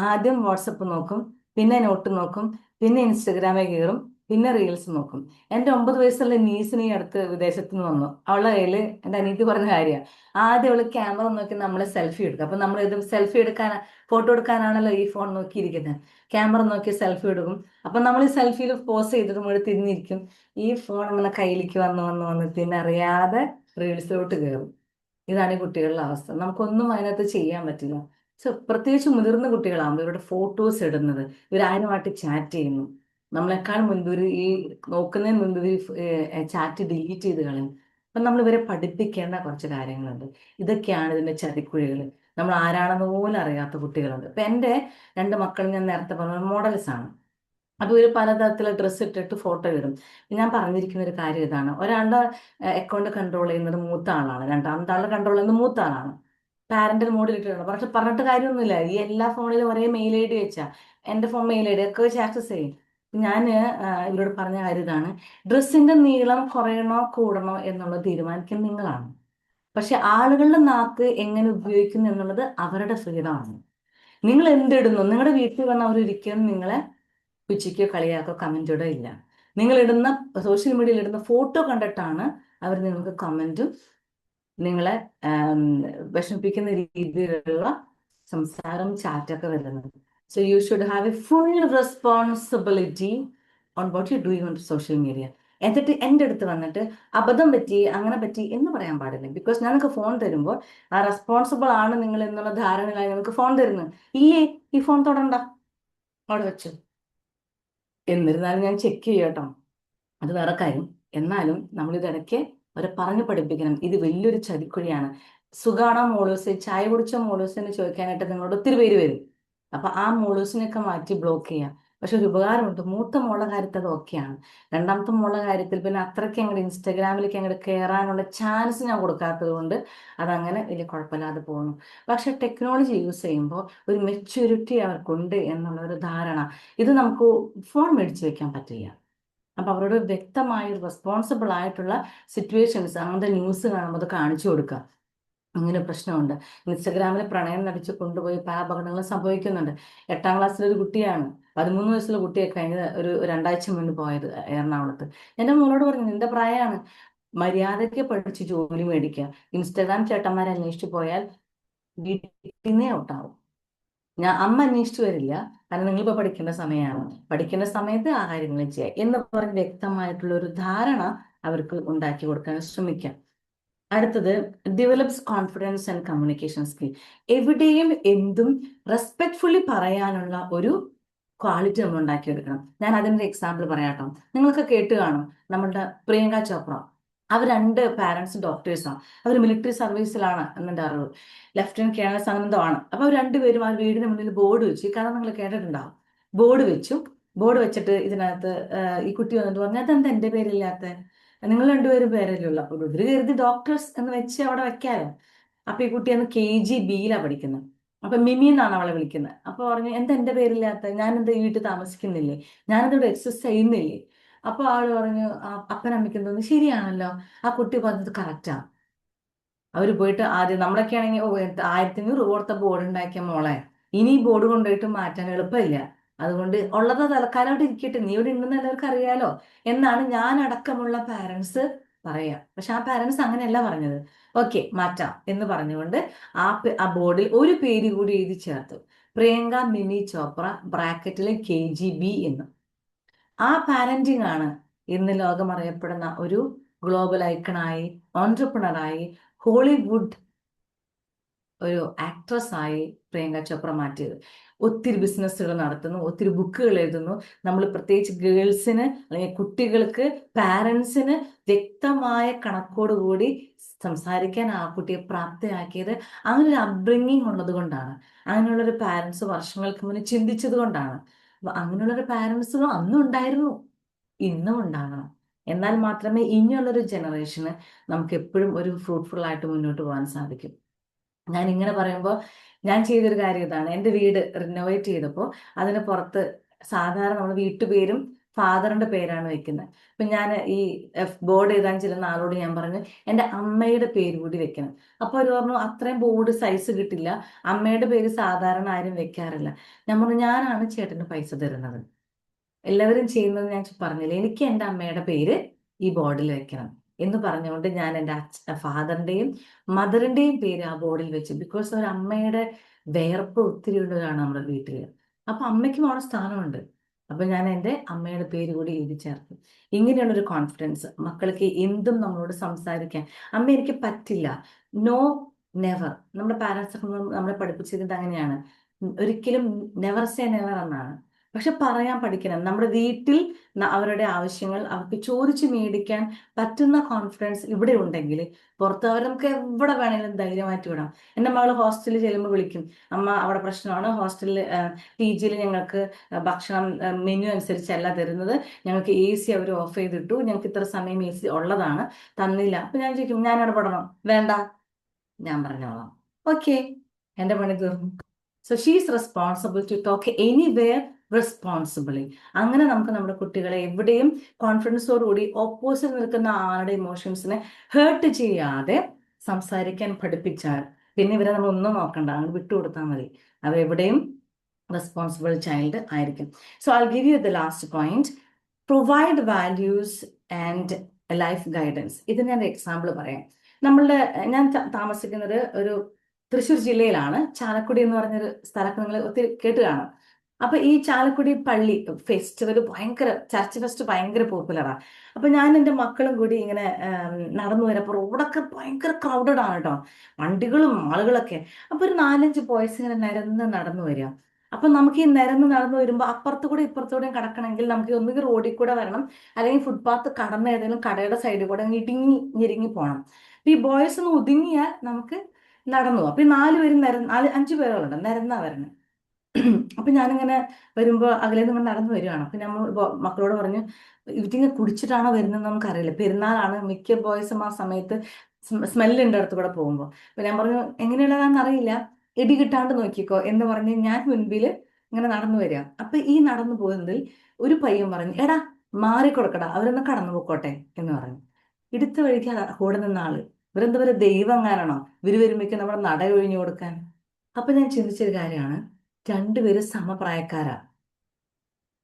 ആദ്യം വാട്സപ്പ് നോക്കും, പിന്നെ നോട്ട് നോക്കും, പിന്നെ ഇൻസ്റ്റഗ്രാമിൽ കയറും, പിന്നെ റീൽസ് നോക്കും. എൻ്റെ 9 വയസ്സുള്ള നീസിന് ഈ അടുത്ത് വിദേശത്ത് നിന്ന് വന്നു. അവളുടെ കയ്യിൽ എൻ്റെ അനിയത്തി പറഞ്ഞ കാര്യമാണ്, ആദ്യം അവള് ക്യാമറ നോക്കി നമ്മളെ സെൽഫി എടുക്കും. അപ്പൊ നമ്മൾ ഇത് സെൽഫി എടുക്കാൻ, ഫോട്ടോ എടുക്കാനാണല്ലോ ഈ ഫോൺ നോക്കിയിരിക്കുന്നത്. ക്യാമറ നോക്കി സെൽഫി എടുക്കും. അപ്പൊ നമ്മൾ ഈ സെൽഫിയിൽ പോസ് ചെയ്തിട്ട് നമ്മൾ തിരിഞ്ഞിരിക്കും. ഈ ഫോൺ ഇങ്ങനെ കയ്യിലേക്ക് വന്ന് വന്ന് വന്ന് പിന്നെ അറിയാതെ റീൽസിലോട്ട് കയറും. ഇതാണ് ഈ കുട്ടികളുടെ അവസ്ഥ. നമുക്കൊന്നും അതിനകത്ത് ചെയ്യാൻ പറ്റില്ല. സോ പ്രത്യേകിച്ച് മുതിർന്ന കുട്ടികളാകുമ്പോൾ ഇവരുടെ ഫോട്ടോസ് ഇടുന്നത്, ഇവരാരുമായിട്ട് ചാറ്റ് ചെയ്യുന്നു, നമ്മളെക്കാൾ മുൻപ് ഒരു ഈ നോക്കുന്നതിന് മുൻപ് ചാറ്റ് ഡിലീറ്റ് ചെയ്ത് കളയും. അപ്പൊ നമ്മൾ ഇവരെ പഠിപ്പിക്കേണ്ട കുറച്ച് കാര്യങ്ങളുണ്ട്. ഇതൊക്കെയാണ് ഇതിന്റെ ചതിക്കുഴികൾ. നമ്മൾ ആരാണെന്ന് പോലും അറിയാത്ത കുട്ടികളുണ്ട്. ഇപ്പൊ എൻ്റെ 2 മക്കൾ ഞാൻ നേരത്തെ പറഞ്ഞ മോഡൽസ് ആണ്. അപ്പൊ ഇവര് പലതരത്തിലുള്ള ഡ്രസ്സ് ഇട്ടിട്ട് ഫോട്ടോ ഇടും. ഞാൻ പറഞ്ഞിരിക്കുന്ന ഒരു കാര്യം ഇതാണ്: ഒരാളുടെ അക്കൗണ്ട് കൺട്രോൾ ചെയ്യുന്നത് മൂത്ത ആളാണ്, രണ്ടാമത്തെ ആളുടെ കൺട്രോൾ ചെയ്യുന്നത് മൂത്ത ആളാണ്. പാരന്റൽ മോഡിൽ ഇട്ടിട്ടുണ്ട്. പക്ഷെ പറഞ്ഞിട്ട് കാര്യമൊന്നുമില്ല. ഈ എല്ലാ ഫോണിലും ഒരേ മെയിൽ ഐ ഡി വെച്ചാ, എൻ്റെ ഫോൺ മെയിൽ ഐ ഡി ഒക്കെ വെച്ച് ആക്സസ് ചെയ്യും. ഞാൻ ഇവരോട് പറഞ്ഞ കാര്യം ഇതാണ്: ഡ്രസ്സിന്റെ നീളം കുറയണോ കൂടണോ എന്നുള്ളത് തീരുമാനിക്കുന്നത് നിങ്ങളാണ്. പക്ഷെ ആളുകളുടെ നാക്ക് എങ്ങനെ ഉപയോഗിക്കുന്നു എന്നുള്ളത് അവരുടെ ഫ്രീഡമാണ്. നിങ്ങൾ എന്തിടുന്നു, നിങ്ങളുടെ വീട്ടിൽ വന്ന് അവരൊരിക്കലും നിങ്ങളെ പുച്ഛിക്കോ കളിയാക്കോ കമന്റോ ഇല്ല. നിങ്ങൾ ഇടുന്ന സോഷ്യൽ മീഡിയയിൽ ഇടുന്ന ഫോട്ടോ കണ്ടിട്ടാണ് അവർ നിങ്ങൾക്ക് കമന്റും നിങ്ങളെ വിഷമിപ്പിക്കുന്ന രീതിയിലുള്ള സംസാരം, ചാറ്റൊക്കെ വരുന്നത്. So you should have A full responsibility on what you doing on social media. എന്നിട്ട് എൻ്റെ അടുത്ത് വന്നിട്ട് അബദ്ധം പറ്റി, അങ്ങനെ പറ്റി എന്ന് പറയാൻ പാടില്ല. ബിക്കോസ് ഞങ്ങൾക്ക് ഫോൺ തരുമ്പോൾ ആ റെസ്പോൺസിബിൾ ആണ് നിങ്ങൾ എന്നുള്ള ധാരണയിലായി ഞങ്ങൾക്ക് ഫോൺ തരുന്നു. ഇല്ലേ, ഈ ഫോൺ തൊടണ്ട, അവിടെ വെച്ചു. എന്നിരുന്നാലും ഞാൻ ചെക്ക് ചെയ്യട്ടോ, അത് വേറെ കാര്യം. എന്നാലും നമ്മൾ ഇതിടയ്ക്ക് അവരെ പറഞ്ഞു പഠിപ്പിക്കണം. ഇത് വലിയൊരു ചതിക്കുഴിയാണ്. സുഖാണോ മോളൂസ്, ചായ കുടിച്ചോ മോളൂസ് എന്ന് ചോദിക്കാനായിട്ട് നിങ്ങളോട് ഒത്തിരി പേര് വരും. അപ്പൊ ആ മോളൂസിനൊക്കെ മാറ്റി ബ്ലോക്ക് ചെയ്യാം. പക്ഷെ ഒരു ഉപകാരമുണ്ട്, മൂത്ത മോളുടെ കാര്യത്തിൽ അത് ഓക്കെയാണ്. രണ്ടാമത്തെ മോളുടെ കാര്യത്തിൽ പിന്നെ അത്രയ്ക്ക് അങ്ങോട്ട് ഇൻസ്റ്റഗ്രാമിലേക്ക് അങ്ങോട്ട് കയറാനുള്ള ചാൻസ് ഞാൻ കൊടുക്കാത്തത് കൊണ്ട് അതങ്ങനെ വലിയ കുഴപ്പമില്ലാതെ പോകുന്നു. പക്ഷെ ടെക്നോളജി യൂസ് ചെയ്യുമ്പോൾ ഒരു മെച്യൂരിറ്റി അവർക്കുണ്ട് എന്നുള്ള ഒരു ധാരണ, ഇത് നമുക്ക് ഫോൺ മേടിച്ച് വെക്കാൻ പറ്റില്ല. അപ്പൊ അവരോട് വ്യക്തമായ റെസ്പോൺസിബിൾ ആയിട്ടുള്ള സിറ്റുവേഷൻസ്, അങ്ങനത്തെ ന്യൂസ് കാണുമ്പോൾ അത് കാണിച്ചു കൊടുക്കുക. അങ്ങനെ പ്രശ്നമുണ്ട്. ഇൻസ്റ്റഗ്രാമിൽ പ്രണയം നടിച്ച് കൊണ്ടുപോയി പല അപകടങ്ങളും സംഭവിക്കുന്നുണ്ട്. 8ാം ക്ലാസ്സിലെ ഒരു കുട്ടിയാണ്, 13 വയസ്സുള്ള കുട്ടിയെ കഴിഞ്ഞ ഒരു 2 ആഴ്ച മുൻപ് പോയത് എറണാകുളത്ത്. എൻ്റെ മോളോട് പറഞ്ഞു, നിന്റെ പ്രായമാണ്, മര്യാദയ്ക്ക് പഠിച്ച് ജോലി മേടിക്കുക. ഇൻസ്റ്റഗ്രാം ചേട്ടന്മാരെ അന്വേഷിച്ചു പോയാൽ വീട്ടിൽ നിന്നേ ഔട്ടാവും. അമ്മ അന്വേഷിച്ചു വരില്ല, കാരണം നിങ്ങളിപ്പോൾ പഠിക്കേണ്ട സമയമാണ്, പഠിക്കേണ്ട സമയത്ത് ആ കാര്യങ്ങൾ ചെയ്യുക എന്ന് പറഞ്ഞ് വ്യക്തമായിട്ടുള്ള ഒരു ധാരണ അവർക്ക് ഉണ്ടാക്കി കൊടുക്കാൻ ശ്രമിക്കാം. അടുത്തത്, develops confidence and communication skill. എവിടെയും എന്തും റെസ്പെക്ട്ഫുള്ളി പറയാനുള്ള ഒരു ക്വാളിറ്റി നമ്മൾ ഉണ്ടാക്കിയെടുക്കണം. ഞാൻ അതിൻ്റെ എക്സാമ്പിൾ പറയാട്ടോ. നിങ്ങൾക്ക് കേട്ട് കാണും, നമ്മളുടെ പ്രിയങ്ക ചോപ്ര. അവർ 2 പാരൻസ് ഡോക്ടേഴ്സാണ്. അവർ മിലിറ്ററി സർവീസിലാണ് എന്നെ അറിവ്. ലെഫ്റ്റനന്റ് കേണൽ സംബന്ധമാണ്. അപ്പൊ അവർ രണ്ടുപേരും ആ വീടിന് മുന്നിൽ ബോർഡ് വെച്ചു. ഈ കഥ നിങ്ങൾ കേട്ടിട്ടുണ്ടാവും. ബോർഡ് വെച്ചു. ബോർഡ് വെച്ചിട്ട് ഇതിനകത്ത് ഈ കുട്ടി വന്നിട്ട് പറഞ്ഞു, അതെന്താ എൻ്റെ പേരില്ലാത്ത, നിങ്ങൾ രണ്ടുപേരും പേരല്ലേ ഉള്ളൂ, അപ്പോൾ ഒരു കരുതി ഡോക്ടേഴ്സ് എന്ന് വെച്ച് അവിടെ വെക്കാലോ. അപ്പൊ ഈ കുട്ടി അന്ന് KG-B പഠിക്കുന്നത്. അപ്പൊ മിമി എന്നാണ് അവളെ വിളിക്കുന്നത്. അപ്പൊ പറഞ്ഞു, എന്താ എൻ്റെ പേരില്ലാത്ത, ഞാനെന്താ ഈ വീട്ടിൽ താമസിക്കുന്നില്ലേ, ഞാനെന്താ എക്സസൈസ് ചെയ്യുന്നില്ലേ. അപ്പൊ ആള് പറഞ്ഞു, അപ്പനമ്മയ്ക്കും തോന്നി, ശരിയാണല്ലോ, ആ കുട്ടി പറഞ്ഞത് കറക്റ്റാ. അവർ പോയിട്ട് ആദ്യം, നമ്മളൊക്കെ ആണെങ്കിൽ 1500 കൊടുത്ത ബോർഡ് ഉണ്ടാക്കിയ മോളെ, ഇനി ഈ ബോർഡ് കൊണ്ടുപോയിട്ട് മാറ്റാൻ എളുപ്പമില്ല, അതുകൊണ്ട് ഉള്ളത് തൽക്കാലം അവിടെ ഇരിക്കട്ടെ, നീ ഇവിടെ ഉണ്ടെന്ന് എല്ലാവർക്കും അറിയാലോ എന്നാണ് ഞാൻ അടക്കമുള്ള പാരൻസ് പറയാ. പക്ഷെ ആ പാരൻസ് അങ്ങനെയല്ല പറഞ്ഞത്. ഓക്കെ, മാറ്റാം എന്ന് പറഞ്ഞുകൊണ്ട് ആ ബോർഡിൽ ഒരു പേര് കൂടി എഴുതി ചേർത്തു. പ്രിയങ്ക മിനി ചോപ്ര, ബ്രാക്കറ്റിൽ KGB എന്ന്. ആ പാരന്റിംഗ് ആണ് ഇന്ന് ലോകം അറിയപ്പെടുന്ന ഒരു ഗ്ലോബൽ ഐക്കണായി, ഓൺട്രപ്രണറായി, ഹോളിവുഡ് ഒരു ആക്ട്രസ്സായി പ്രിയങ്ക ചോപ്ര മാറ്റിയത്. ഒത്തിരി ബിസിനസ്സുകൾ നടത്തുന്നു, ഒത്തിരി ബുക്കുകൾ എഴുതുന്നു. നമ്മൾ പ്രത്യേകിച്ച് ഗേൾസിന് അല്ലെങ്കിൽ കുട്ടികൾക്ക്, പാരൻസിന് വ്യക്തമായ കണക്കോടുകൂടി സംസാരിക്കാൻ ആ കുട്ടിയെ പ്രാപ്തയാക്കിയത് അങ്ങനെ ഒരു അപ്ബ്രിങ്ങിങ് ഉള്ളത് കൊണ്ടാണ്. അങ്ങനെയുള്ളൊരു പാരൻസ് വർഷങ്ങൾക്ക് മുന്നേ ചിന്തിച്ചത് കൊണ്ടാണ്. അപ്പൊ അങ്ങനെയുള്ളൊരു പാരൻസും അന്നും ഉണ്ടായിരുന്നു, ഇന്നും ഉണ്ടാകണം. എന്നാൽ മാത്രമേ ഇനിയുള്ളൊരു ജനറേഷന് നമുക്ക് എപ്പോഴും ഒരു ഫ്രൂട്ട്ഫുൾ ആയിട്ട് മുന്നോട്ട് പോകാൻ സാധിക്കും. ഞാൻ ഇങ്ങനെ പറയുമ്പോൾ ഞാൻ ചെയ്തൊരു കാര്യം ഇതാണ്. എൻ്റെ വീട് റിനോവേറ്റ് ചെയ്തപ്പോൾ അതിന് പുറത്ത് സാധാരണ നമ്മൾ വീട്ടുപേരും ഫാദറിന്റെ പേരാണ് വെക്കുന്നത്. അപ്പൊ ഞാൻ ഈ ബോർഡ് എഴുതാൻ ചെല്ലുന്ന ആളോട് ഞാൻ പറഞ്ഞു എൻ്റെ അമ്മയുടെ പേര് കൂടി വെക്കണം. അപ്പൊ അവർ പറഞ്ഞു അത്രയും ബോർഡ് സൈസ് കിട്ടില്ല, അമ്മയുടെ പേര് സാധാരണ ആരും വെക്കാറില്ല. ഞാൻ പറഞ്ഞു ഞാനാണ് ചേട്ടന് പൈസ തരുന്നത്, എല്ലാവരും ചെയ്യുന്നത് ഞാൻ പറഞ്ഞില്ല, എനിക്ക് എൻ്റെ അമ്മയുടെ പേര് ഈ ബോർഡിൽ വെക്കണം എന്ന് പറഞ്ഞുകൊണ്ട് ഞാൻ എൻ്റെ ഫാദറിന്റെയും മദറിന്റെയും പേര് ആ ബോർഡിൽ വെച്ചു. ബിക്കോസ് ഒരു അമ്മയുടെ വേർപ്പ് ഒത്തിരി ഉള്ളതാണ് നമ്മുടെ വീട്ടിൽ. അപ്പൊ അമ്മയ്ക്കും അവിടെ സ്ഥാനമുണ്ട്. അപ്പൊ ഞാൻ എൻ്റെ അമ്മയുടെ പേര് കൂടി എഴുതി ചേർത്തു. ഇങ്ങനെയുള്ളൊരു കോൺഫിഡൻസ് മക്കൾക്ക് എന്തും നമ്മളോട് സംസാരിക്കാൻ. അമ്മ എനിക്ക് പറ്റില്ല, നോ, നെവർ. നമ്മുടെ പാരൻസ് നമ്മളെ പഠിപ്പിച്ചത് അങ്ങനെയാണ്, ഒരിക്കലും നെവർ സേ നെവർ എന്നാണ്. പക്ഷെ പറയാൻ പഠിക്കണം. നമ്മുടെ വീട്ടിൽ അവരുടെ ആവശ്യങ്ങൾ അവർക്ക് ചോദിച്ചു മേടിക്കാൻ പറ്റുന്ന കോൺഫിഡൻസ് ഇവിടെ ഉണ്ടെങ്കിൽ പുറത്ത് അവർ നമുക്ക് എവിടെ വേണമെങ്കിലും ധൈര്യമായിട്ട് വിടാം. എൻ്റെ മകൾ ഹോസ്റ്റലിൽ ചെല്ലുമ്പോൾ വിളിക്കും, അമ്മ അവിടെ പ്രശ്നമാണ്, ഹോസ്റ്റലിൽ PGയിൽ ഞങ്ങൾക്ക് ഭക്ഷണം മെനു അനുസരിച്ചല്ല തരുന്നത്, ഞങ്ങൾക്ക് AC അവർ ഓഫ് ചെയ്തിട്ടു, ഞങ്ങൾക്ക് ഇത്ര സമയം AC ഉള്ളതാണ്, തന്നില്ല. അപ്പൊ ഞാൻ ചോദിക്കും ഞാൻ ഇടപെടണം? വേണ്ട, ഞാൻ പറഞ്ഞോളാം. ഓക്കെ, എൻ്റെ പണി തീർന്നു. So she's responsible to talk anywhere responsibly. അങ്ങനെ നമുക്ക് നമ്മുടെ കുട്ടികളെ എവിടെയും കോൺഫിഡൻസോടുകൂടി ഓപ്പോസിറ്റ് നിൽക്കുന്ന ആളുടെ ഇമോഷൻസിനെ ഹേർട്ട് ചെയ്യാതെ സംസാരിക്കാൻ പഠിപ്പിച്ചാൽ പിന്നെ ഇവരെ നമ്മൾ ഒന്നും നോക്കണ്ട, അങ്ങ് വിട്ടുകൊടുത്താൽ മതി. അവരെവിടെയും റെസ്പോൺസിബിൾ ചൈൽഡ് ആയിരിക്കും. So I give you the last point, provide values and life guidance. ഇത് ഞാൻ ഒരു എക്സാമ്പിൾ പറയാം. ഞാൻ താമസിക്കുന്നത് ഒരു തൃശ്ശൂർ ജില്ലയിലാണ്. ചാലക്കുടി എന്ന് പറഞ്ഞൊരു സ്ഥലത്ത് നിങ്ങൾ ഒത്തിരി കേട്ട് കാണും. അപ്പൊ ഈ ചാലക്കുടി പള്ളി ഫെസ്റ്റിവൽ ഭയങ്കര, ചർച്ച് ഫെസ്റ്റ് ഭയങ്കര പോപ്പുലറാണ്. അപ്പൊ ഞാൻ എൻ്റെ മക്കളും കൂടി ഇങ്ങനെ നടന്നു വരപ്പോൾ റോഡൊക്കെ ഭയങ്കര ക്രൗഡഡ് ആണ് കേട്ടോ, വണ്ടികളും ആളുകളൊക്കെ. അപ്പൊ ഒരു 4-5 ബോയ്സ് ഇങ്ങനെ നിരന്ന് നടന്നു വരിക. അപ്പൊ നമുക്ക് ഈ നിരന്ന് നടന്നു വരുമ്പോൾ അപ്പുറത്തു കൂടെ ഇപ്പുറത്തൂടെയും കടക്കണമെങ്കിൽ നമുക്ക് ഒന്നുകിൽ റോഡിൽ കൂടെ വരണം, അല്ലെങ്കിൽ ഫുട്പാത്ത് കടന്ന് ഏതെങ്കിലും കടയുടെ സൈഡിൽ കൂടെ ഇടുങ്ങി ഞെരുങ്ങി പോകണം. അപ്പൊ ഈ ബോയ്സ് ഒന്ന് ഒതുങ്ങിയാൽ നമുക്ക് നടന്നു. അപ്പൊ ഈ 4 പേരും 5 പേരോളുണ്ട് നിരന്നാ വരണം. അപ്പൊ ഞാനിങ്ങനെ വരുമ്പോ അകലെ നിങ്ങൾ നടന്നു വരികയാണ്. അപ്പൊ നമ്മൾ മക്കളോട് പറഞ്ഞു ഇതിങ്ങനെ കുടിച്ചിട്ടാണോ വരുന്നത് നമുക്കറിയില്ല, പെരുന്നാളാണ്, മിക്ക ബോയ്സും ആ സമയത്ത് സ്മെല്ലുണ്ട് അടുത്ത് കൂടെ പോകുമ്പോൾ. അപ്പൊ ഞാൻ പറഞ്ഞു എങ്ങനെയുള്ളതാണെന്ന് അറിയില്ല, ഇടി കിട്ടാണ്ട് നോക്കിക്കോ എന്ന് പറഞ്ഞ് ഞാൻ മുൻപിൽ ഇങ്ങനെ നടന്നു വരിക. അപ്പൊ ഈ നടന്നു പോകുന്നതിൽ ഒരു പയ്യൻ പറഞ്ഞു എടാ മാറിക്കൊടുക്കടാ, അവരൊന്ന് കടന്നു പോയിക്കോട്ടെ എന്ന് പറഞ്ഞു. ഇടുത്ത വഴിക്ക് കൂടെ നിന്ന ആള് ഇവരെന്താ പറയുക, ദൈവം എങ്ങാനാണോ ഇവര് വരുമ്പോഴേക്കും നമ്മുടെ നട ഒഴിഞ്ഞു കൊടുക്കാൻ? അപ്പൊ ഞാൻ ചിന്തിച്ചൊരു കാര്യമാണ്, രണ്ടുപേരും സമപ്രായക്കാരാ,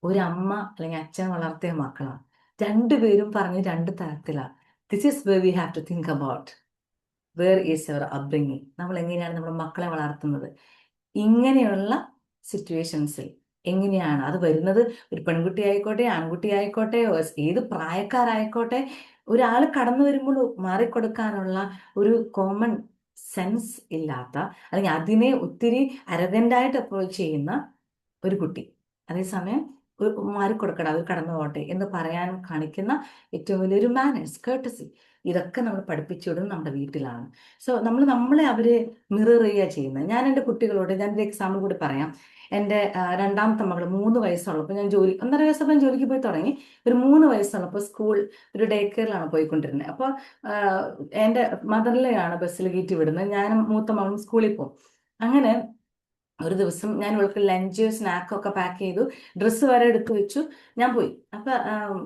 ഒരു അമ്മ അല്ലെങ്കിൽ അച്ഛൻ വളർത്തിയ മക്കളാണ്, രണ്ടുപേരും പറഞ്ഞ് 2 തരത്തിലാ. This is where we have to think about where is our upbringing. നമ്മൾ എങ്ങനെയാണ് നമ്മുടെ മക്കളെ വളർത്തുന്നത്? ഇങ്ങനെയുള്ള സിറ്റുവേഷൻസിൽ എങ്ങനെയാണ് അത് വരുന്നത്? ഒരു പെൺകുട്ടി ആയിക്കോട്ടെ, ആൺകുട്ടി ആയിക്കോട്ടെ, ഏത് പ്രായക്കാരായിക്കോട്ടെ, ഒരാൾ കടന്നു വരുമ്പോൾ മാറിക്കൊടുക്കാനുള്ള ഒരു കോമൺ സെൻസ് ഇല്ലാത്ത, അല്ലെങ്കിൽ അതിനെ ഒത്തിരി അരഗൻ്റായിട്ട് അപ്രോച്ച് ചെയ്യുന്ന ഒരു കുട്ടി, അതേസമയം മാറിക്കൊടുക്കട അവർ കടന്നു പോട്ടെ എന്ന് പറയാൻ കാണിക്കുന്ന ഏറ്റവും വലിയൊരു മാനേഴ്സ്, കേർട്ടസി, ഇതൊക്കെ നമ്മൾ പഠിപ്പിച്ചുവിടുന്നത് നമ്മുടെ വീട്ടിലാണ്. സോ നമ്മളെ അവര് മിറർ ചെയ്യുക ചെയ്യുന്നത്. ഞാൻ എൻ്റെ കുട്ടികളോട് ഞാനൊരു എക്സാമ്പിൾ കൂടി പറയാം. എൻ്റെ രണ്ടാമത്തെ മകൾ 3 വയസ്സുള്ളപ്പോൾ ഞാൻ 1.5 വയസ്സപ്പോൾ ഞാൻ ജോലിക്ക് പോയി തുടങ്ങി. ഒരു 3 വയസ്സുള്ളപ്പോൾ ഒരു ഡേ കെയറിലാണ് പോയിക്കൊണ്ടിരുന്നത്. അപ്പോൾ എൻ്റെ മദറിലെയാണ് ബസ്സിൽ കയറ്റി വിടുന്നത്, ഞാനും മൂത്ത മകളും സ്കൂളിൽ പോകും. അങ്ങനെ ഒരു ദിവസം ഞാൻ ഇവൾക്ക് ലഞ്ച് സ്നാക്കൊക്കെ പാക്ക് ചെയ്തു, ഡ്രസ്സ് വരെ എടുത്തു വെച്ചു, ഞാൻ പോയി. അപ്പൊ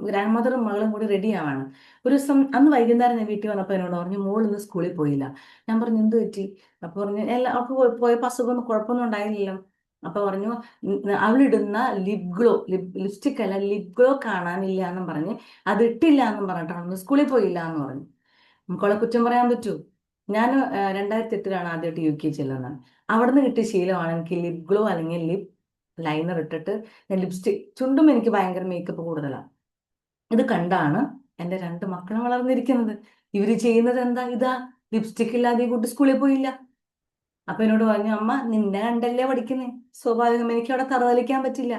ഗ്രാൻഡ് മദറും മകളും കൂടി റെഡി ആവാണ്. ഒരു ദിവസം അന്ന് വൈകുന്നേരം ഞാൻ വീട്ടിൽ വന്നപ്പോൾ എന്നോട് പറഞ്ഞു മോൾ ഇന്ന് സ്കൂളിൽ പോയില്ല. ഞാൻ പറഞ്ഞു എന്ത് പറ്റി? അപ്പൊ പറഞ്ഞു അവൾക്ക് പോയപ്പോൾ അസുഖമൊന്നും കുഴപ്പമൊന്നും ഉണ്ടായില്ലല്ലോ. അപ്പൊ പറഞ്ഞു അവളിടുന്ന ലിപ്സ്റ്റിക് അല്ല ലിപ് ഗ്ലോ കാണാനില്ല എന്നും പറഞ്ഞ് അത് ഇട്ടില്ല എന്നും പറഞ്ഞിട്ടാണ് സ്കൂളിൽ പോയില്ല എന്ന് പറഞ്ഞു. നമുക്കവളെ കുറ്റം പറയാൻ പറ്റൂ? ഞാൻ 2008 ആദ്യമായിട്ട് UK ചെല്ലുന്നത്. അവിടുന്ന് കിട്ടിയ ശീലമാണ് എനിക്ക് ലിപ് ഗ്ലോ അല്ലെങ്കിൽ ലിപ് ലൈനർ ഇട്ടിട്ട് ഞാൻ ലിപ്സ്റ്റിക്, ചുണ്ടും എനിക്ക് ഭയങ്കര മേക്കപ്പ് കൂടുതലാണ്. ഇത് കണ്ടാണ് എൻ്റെ രണ്ട് മക്കളും വളർന്നിരിക്കുന്നത്. ഇവര് ചെയ്യുന്നത് എന്താ? ഇതാ ലിപ്സ്റ്റിക് ഇല്ലാതെ ഈ കുട്ടി സ്കൂളിൽ പോയില്ല. അപ്പൊ എന്നോട് പറഞ്ഞു, അമ്മ നിന്നെ കണ്ടല്ലേ പഠിക്കുന്നേ, സ്വാഭാവികം എനിക്ക് അവിടെ തറവലിക്കാൻ പറ്റില്ല.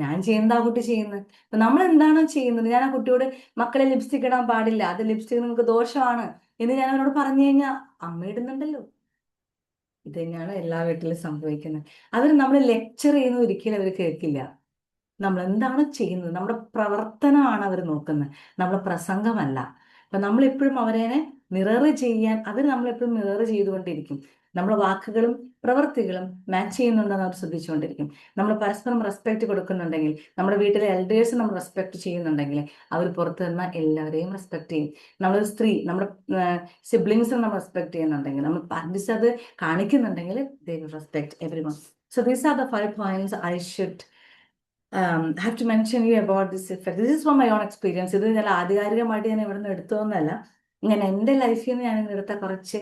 ഞാൻ ചെയ്യുന്നത് ആ കുട്ടി ചെയ്യുന്നത്. അപ്പൊ നമ്മൾ എന്താണോ ചെയ്യുന്നത്, ഞാൻ ആ കുട്ടിയോട് മക്കളെ ലിപ്സ്റ്റിക് ഇടാൻ പാടില്ല, അത് ലിപ്സ്റ്റിക് നിങ്ങൾക്ക് ദോഷമാണ് എന്ന് ഞാൻ അവനോട് പറഞ്ഞു കഴിഞ്ഞാൽ അമ്മ ഇടുന്നുണ്ടല്ലോ. ഇത് തന്നെയാണ് എല്ലാ വീട്ടിലും സംഭവിക്കുന്നത്. അവർ നമ്മൾ ലെക്ചർ ചെയ്യുന്നത് ഒരിക്കലും അവർ കേൾക്കില്ല. നമ്മൾ എന്താണ് ചെയ്യുന്നത്, നമ്മുടെ പ്രവർത്തനമാണ് അവർ നോക്കുന്നത്, നമ്മുടെ പ്രസംഗമല്ല. അപ്പൊ നമ്മളെപ്പോഴും അവരെ മിറർ ചെയ്യാൻ, അവർ നമ്മളെപ്പോഴും മിറർ ചെയ്തുകൊണ്ടിരിക്കും. നമ്മുടെ വാക്കുകളും പ്രവൃത്തികളും മാച്ച് ചെയ്യുന്നുണ്ടെന്ന് അവർ ശ്രദ്ധിച്ചുകൊണ്ടിരിക്കും. നമ്മൾ പരസ്പരം റെസ്പെക്ട് കൊടുക്കുന്നുണ്ടെങ്കിൽ, നമ്മുടെ വീട്ടിലെ എൽഡേഴ്സ് നമ്മൾ റെസ്പെക്ട് ചെയ്യുന്നുണ്ടെങ്കിൽ, അവർ പുറത്ത് നിന്ന് എല്ലാവരെയും റെസ്പെക്ട് ചെയ്യും. നമ്മളൊരു സ്ത്രീ നമ്മുടെ സിബ്ലിങ്സിനെ നമ്മൾ റെസ്പെക്ട് ചെയ്യുന്നുണ്ടെങ്കിൽ, നമ്മൾ പാരന്റ്സ് അത് കാണിക്കുന്നുണ്ടെങ്കിൽ, they will respect everyone. So these are the 5 points I should have to mention you about this effect. This is from my own experience. ഇത് ഞാൻ ആധികാരികമായിട്ട് ഞാൻ ഇവിടെ നിന്ന് എടുത്തതൊന്നല്ല. ഇങ്ങനെ എൻ്റെ ലൈഫിൽ നിന്ന് ഞാൻ ഇങ്ങനെ എടുത്ത കുറച്ച്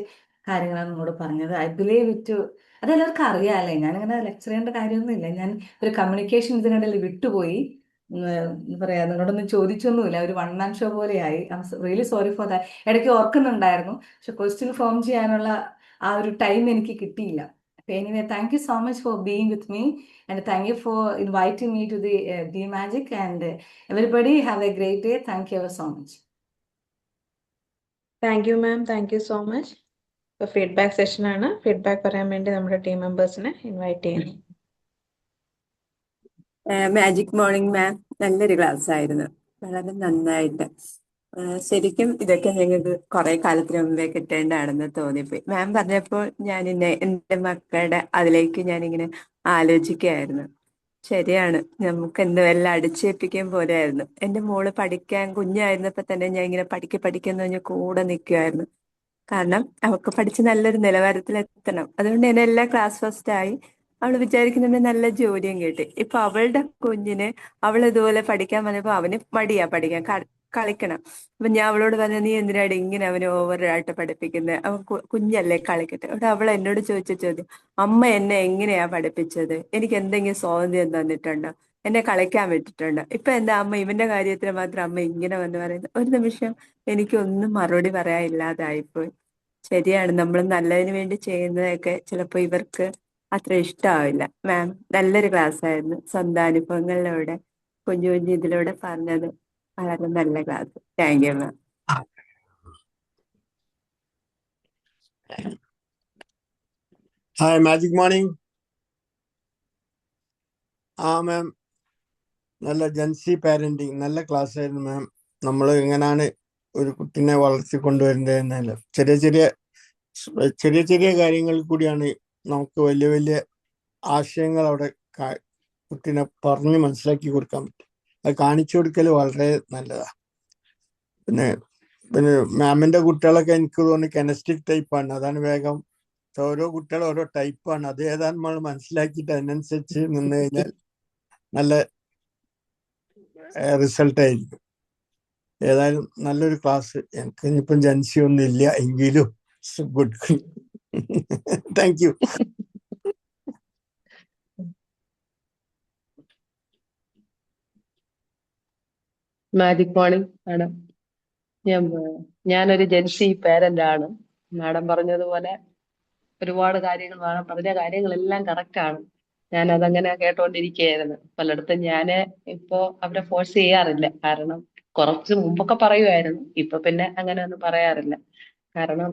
കാര്യങ്ങളാണ് നിങ്ങളോട് പറഞ്ഞത്. I believe it. അതെല്ലാവർക്കും അറിയാമല്ലേ, ഞാനിങ്ങനെ ലെക്ചർ ചെയ്യേണ്ട കാര്യമൊന്നുമില്ല. ഞാൻ ഒരു കമ്മ്യൂണിക്കേഷൻ ഇതിനിടയിൽ വിട്ടുപോയി. എന്താ പറയാ, നിങ്ങളോടൊന്നും ചോദിച്ചൊന്നുമില്ല. ഒരു വൺ മാൻ ഷോ പോലെയായി. I am really sorry for that. ഇടയ്ക്ക് ഓർക്കുന്നുണ്ടായിരുന്നു, പക്ഷെ ക്വസ്റ്റ്യൻ ഫോം ചെയ്യാനുള്ള ആ ഒരു ടൈം എനിക്ക് കിട്ടിയില്ല. Anyway, thank you so much for being with me. And thank you for inviting me to the Be Magic. And everybody have a great day. Thank you ever so much. Thank you ma'am, thank you so much. ഇപ്പോൾ feedback സെഷനാണ്. Feedback പറയാൻ വേണ്ടി നമ്മുടെ team മെമ്പേഴ്സിനെ invite ചെയ്യുന്നു. Magic morning മാം, നല്ലൊരു class ആയിരുന്നു, വളരെ നന്നായിട്ട്. ശരിക്കും ഇതൊക്കെ ഞങ്ങൾക്ക് കുറെ കാലത്തിന് മുമ്പേ കിട്ടേണ്ടതാണെന്ന് തോന്നിപ്പോയി. മാം പറഞ്ഞപ്പോൾ ഞാൻ എൻ്റെ മക്കളുടെ അതിലേക്ക് ഞാനിങ്ങനെ ആലോചിക്കുകയായിരുന്നു. ശരിയാണ്, നമുക്ക് എന്തോ എല്ലാം അടിച്ചേൽപ്പിക്കാൻ പോലെയായിരുന്നു. എൻ്റെ മോള് പഠിക്കാൻ കുഞ്ഞായിരുന്നപ്പോൾ തന്നെ ഞാൻ ഇങ്ങനെ പഠിക്കെന്ന് പറഞ്ഞ് കൂടെ നിൽക്കുമായിരുന്നു. കാരണം അവൾക്ക് പഠിച്ച് നല്ലൊരു നിലവാരത്തിൽ എത്തണം. അതുകൊണ്ട് തന്നെ എല്ലാ ക്ലാസ് ഫസ്റ്റ് ആയി. അവൾ വിചാരിക്കുന്നുണ്ട് നല്ല ജോലിയും കിട്ടി. ഇപ്പൊ അവളുടെ കുഞ്ഞിന് അവൾ ഇതുപോലെ പഠിക്കാൻ വന്നപ്പോ അവന് മടിയാ പഠിക്കാൻ, കളിക്കണം. അപ്പൊ ഞാൻ അവളോട് പറഞ്ഞ, നീ എന്തിനാടി ഇങ്ങനെ അവന് ഓവറായിട്ട് പഠിപ്പിക്കുന്നത്, അവൻ കുഞ്ഞല്ലേ, കളിക്കട്ടെ. അവിടെ അവൾ എന്നോട് ചോദിച്ച ചോദ്യം, അമ്മ എന്നെ എങ്ങനെയാ പഠിപ്പിച്ചത്, എനിക്ക് എന്തെങ്കിലും സ്വാതന്ത്ര്യം തന്നിട്ടുണ്ടോ, എന്നെ കളിക്കാൻ വിട്ടിട്ടുണ്ടോ, ഇപ്പൊ എന്താ അമ്മ ഇവന്റെ കാര്യത്തിൽ മാത്രം അമ്മ ഇങ്ങനെ വന്ന് പറയുന്നത്. ഒരു നിമിഷം എനിക്കൊന്നും മറുപടി പറയാനില്ലാതായിപ്പോയി. ശരിയാണ്, നമ്മൾ നല്ലതിന് വേണ്ടി ചെയ്യുന്നതൊക്കെ ചിലപ്പോ ഇവർക്ക് അത്ര ഇഷ്ടമാവില്ല. മാം, നല്ലൊരു ക്ലാസ് ആയിരുന്നു. സ്വന്തം അനുഭവങ്ങളിലൂടെ കുഞ്ഞു കുഞ്ഞു ഇതിലൂടെ പറഞ്ഞത് വളരെ നല്ല class. Thank you ma'am. Hi, magic morning. Ma'am, നല്ല ജൻസി പാരന്റിങ്, നല്ല ക്ലാസ് ആയിരുന്നു മാം. നമ്മൾ എങ്ങനെയാണ് ഒരു കുട്ടിനെ വളർത്തിക്കൊണ്ടുവരേണ്ടതെന്നല്ല, ചെറിയ ചെറിയ ചെറിയ ചെറിയ കാര്യങ്ങളിൽ കൂടിയാണ് നമുക്ക് വലിയ വലിയ ആശയങ്ങൾ അവിടെ കുട്ടീനെ പറഞ്ഞ് മനസ്സിലാക്കി കൊടുക്കാൻ പറ്റും. അത് കാണിച്ചു കൊടുക്കൽ വളരെ നല്ലതാ. പിന്നെ പിന്നെ മാമിന്റെ കുട്ടികളൊക്കെ എനിക്ക് തോന്നുന്നു കെനസ്റ്റിക് ടൈപ്പാണ്. അതാണ് വേഗം, ഓരോ കുട്ടികളും ഓരോ ടൈപ്പാണ്. അത് ഏതാണ്ട് നമ്മൾ മനസ്സിലാക്കിയിട്ട് അതിനനുസരിച്ച് നിന്ന് കഴിഞ്ഞാൽ നല്ല റിസൾട്ട് ആയിരിക്കും. ഏതായാലും നല്ലൊരു ക്ലാസ്. എനിക്ക് ഇനിയിപ്പം ജൻസി ഒന്നും ഇല്ല എങ്കിലും good. Thank you. Magic morning madam. ഞാനൊരു ജെൻസി പേരന്റ് ആണ്. മാഡം പറഞ്ഞതുപോലെ ഒരുപാട് കാര്യങ്ങൾ, മാഡം പറഞ്ഞ കാര്യങ്ങളെല്ലാം കറക്റ്റ് ആണ്. ഞാൻ അതങ്ങനെ കേട്ടോണ്ടിരിക്കുകയായിരുന്നു. പലയിടത്തും ഞാന് ഇപ്പോ അവരെ ഫോഴ്സ് ചെയ്യാറില്ല. കാരണം കുറച്ച് മുമ്പൊക്കെ പറയുമായിരുന്നു, ഇപ്പൊ പിന്നെ അങ്ങനെ ഒന്നും പറയാറില്ല. കാരണം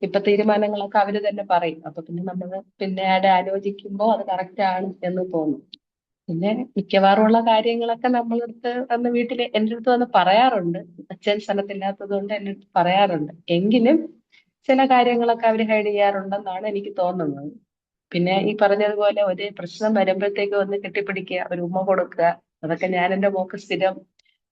ഇപ്പൊ തീരുമാനങ്ങളൊക്കെ അവര് തന്നെ പറയും. അപ്പൊ പിന്നെ നമ്മള് പിന്നീട് ആലോചിക്കുമ്പോ അത് കറക്റ്റ് ആണ് എന്ന് തോന്നും. പിന്നെ മിക്കവാറും ഉള്ള കാര്യങ്ങളൊക്കെ നമ്മളടുത്ത് വന്ന് വീട്ടില് എൻ്റെ അടുത്ത് വന്ന് പറയാറുണ്ട്. അച്ഛൻ സ്ഥലത്തില്ലാത്തത് കൊണ്ട് എൻ്റെ അടുത്ത് പറയാറുണ്ട്. എങ്കിലും ചില കാര്യങ്ങളൊക്കെ അവർ ഹൈഡ് ചെയ്യാറുണ്ടെന്നാണ് എനിക്ക് തോന്നുന്നത്. പിന്നെ ഈ പറഞ്ഞതുപോലെ ഒരു പ്രശ്നം വരുമ്പോഴത്തേക്ക് വന്ന് കെട്ടിപ്പിടിക്കുക, ഒരു ഉമ്മ കൊടുക്കുക, അതൊക്കെ ഞാൻ എൻ്റെ മോക്ക് സ്ഥിരം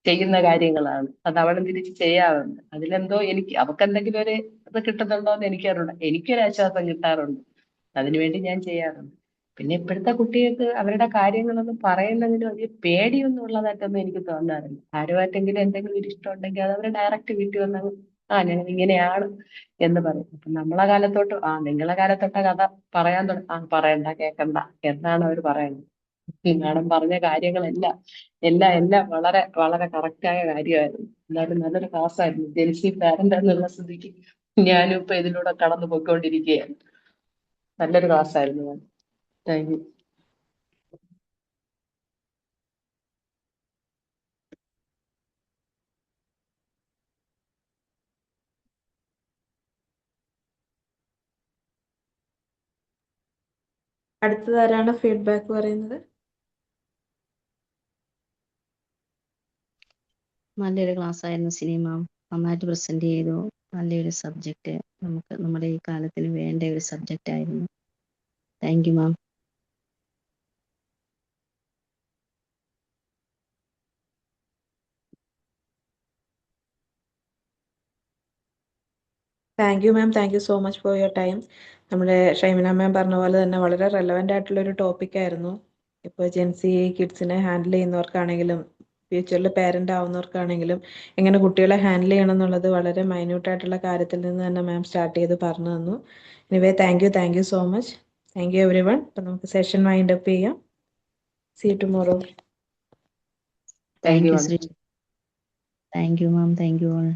ചെയ്യുന്ന കാര്യങ്ങളാണ്. അത് അവളും തിരിച്ച് ചെയ്യാറുണ്ട്. അതിലെന്തോ എനിക്ക് അവൾക്ക് എന്തെങ്കിലും ഒരു ഇത് കിട്ടുന്നുണ്ടോ എന്ന് എനിക്കറിയില്ല. എനിക്കൊരു ആശ്വാസം കിട്ടാറുണ്ട്. അതിനുവേണ്ടി ഞാൻ ചെയ്യാറുണ്ട്. പിന്നെ ഇപ്പോഴത്തെ കുട്ടികൾക്ക് അവരുടെ കാര്യങ്ങളൊന്നും പറയുന്നതിന് വലിയ പേടിയൊന്നും ഉള്ളതായിട്ടൊന്നും എനിക്ക് തോന്നാറില്ല. ആരുമായിട്ടെങ്കിലും എന്തെങ്കിലും ഒരു ഇഷ്ടം ഉണ്ടെങ്കിൽ അത് അവർ ഡയറക്റ്റ് വീട്ടിൽ വന്ന് ഞങ്ങൾ ഇങ്ങനെയാണ് എന്ന് പറയും. അപ്പൊ നമ്മളെ കാലത്തോട്ട് നിങ്ങളെ കാലത്തൊട്ട കഥ പറയാൻ പറയണ്ട കേക്കണ്ട എന്നാണ് അവർ പറയുന്നത്. മാഡം പറഞ്ഞ കാര്യങ്ങളെല്ലാം എല്ലാം വളരെ വളരെ കറക്റ്റായ കാര്യമായിരുന്നു. എന്തായാലും നല്ലൊരു ക്ലാസ് ആയിരുന്നു. ജെൻസി പാരന്റ് എന്നുള്ള സ്ഥിതിക്ക് ഞാനും ഇപ്പൊ ഇതിലൂടെ കടന്നു പോയിക്കൊണ്ടിരിക്കുകയാണ്. നല്ലൊരു ക്ലാസ് ആയിരുന്നു മാം. Thank you. അടുത്തതാരാണ് ഫീഡ്ബാക്ക് പറയുന്നത്? നല്ലൊരു ക്ലാസ് ആയിരുന്നു സിനിമ. നന്നായിട്ട് പ്രസന്റ് ചെയ്തു. നല്ലൊരു സബ്ജക്റ്റ്, നമുക്ക് നമ്മുടെ ഈ കാലത്തിന് വേണ്ട ഒരു സബ്ജക്റ്റ് ആയിരുന്നു. Thank you ma'am. Thank you ma'am, thank you so much for your time. നമ്മുടെ ഷൈമിന മാം പറഞ്ഞ പോലെ തന്നെ വളരെ റെലവെൻ്റ് ആയിട്ടുള്ളൊരു ടോപ്പിക്കായിരുന്നു. ഇപ്പോൾ ജെൻസി കിഡ്സിനെ ഹാൻഡിൽ ചെയ്യുന്നവർക്കാണെങ്കിലും ഫ്യൂച്ചറിൽ പേരൻ്റ് ആവുന്നവർക്കാണെങ്കിലും എങ്ങനെ കുട്ടികളെ ഹാൻഡിൽ ചെയ്യണം എന്നുള്ളത് വളരെ മൈന്യൂട്ടായിട്ടുള്ള കാര്യത്തിൽ നിന്ന് തന്നെ മാം സ്റ്റാർട്ട് ചെയ്ത് പറഞ്ഞു തന്നു. Anyway thank you so much. Thank you everyone. അപ്പം നമുക്ക് സെഷൻ വൈൻഡ് അപ്പ് ചെയ്യാം. See you tomorrow. Thank you Sree. Thank you ma'am. Thank you all.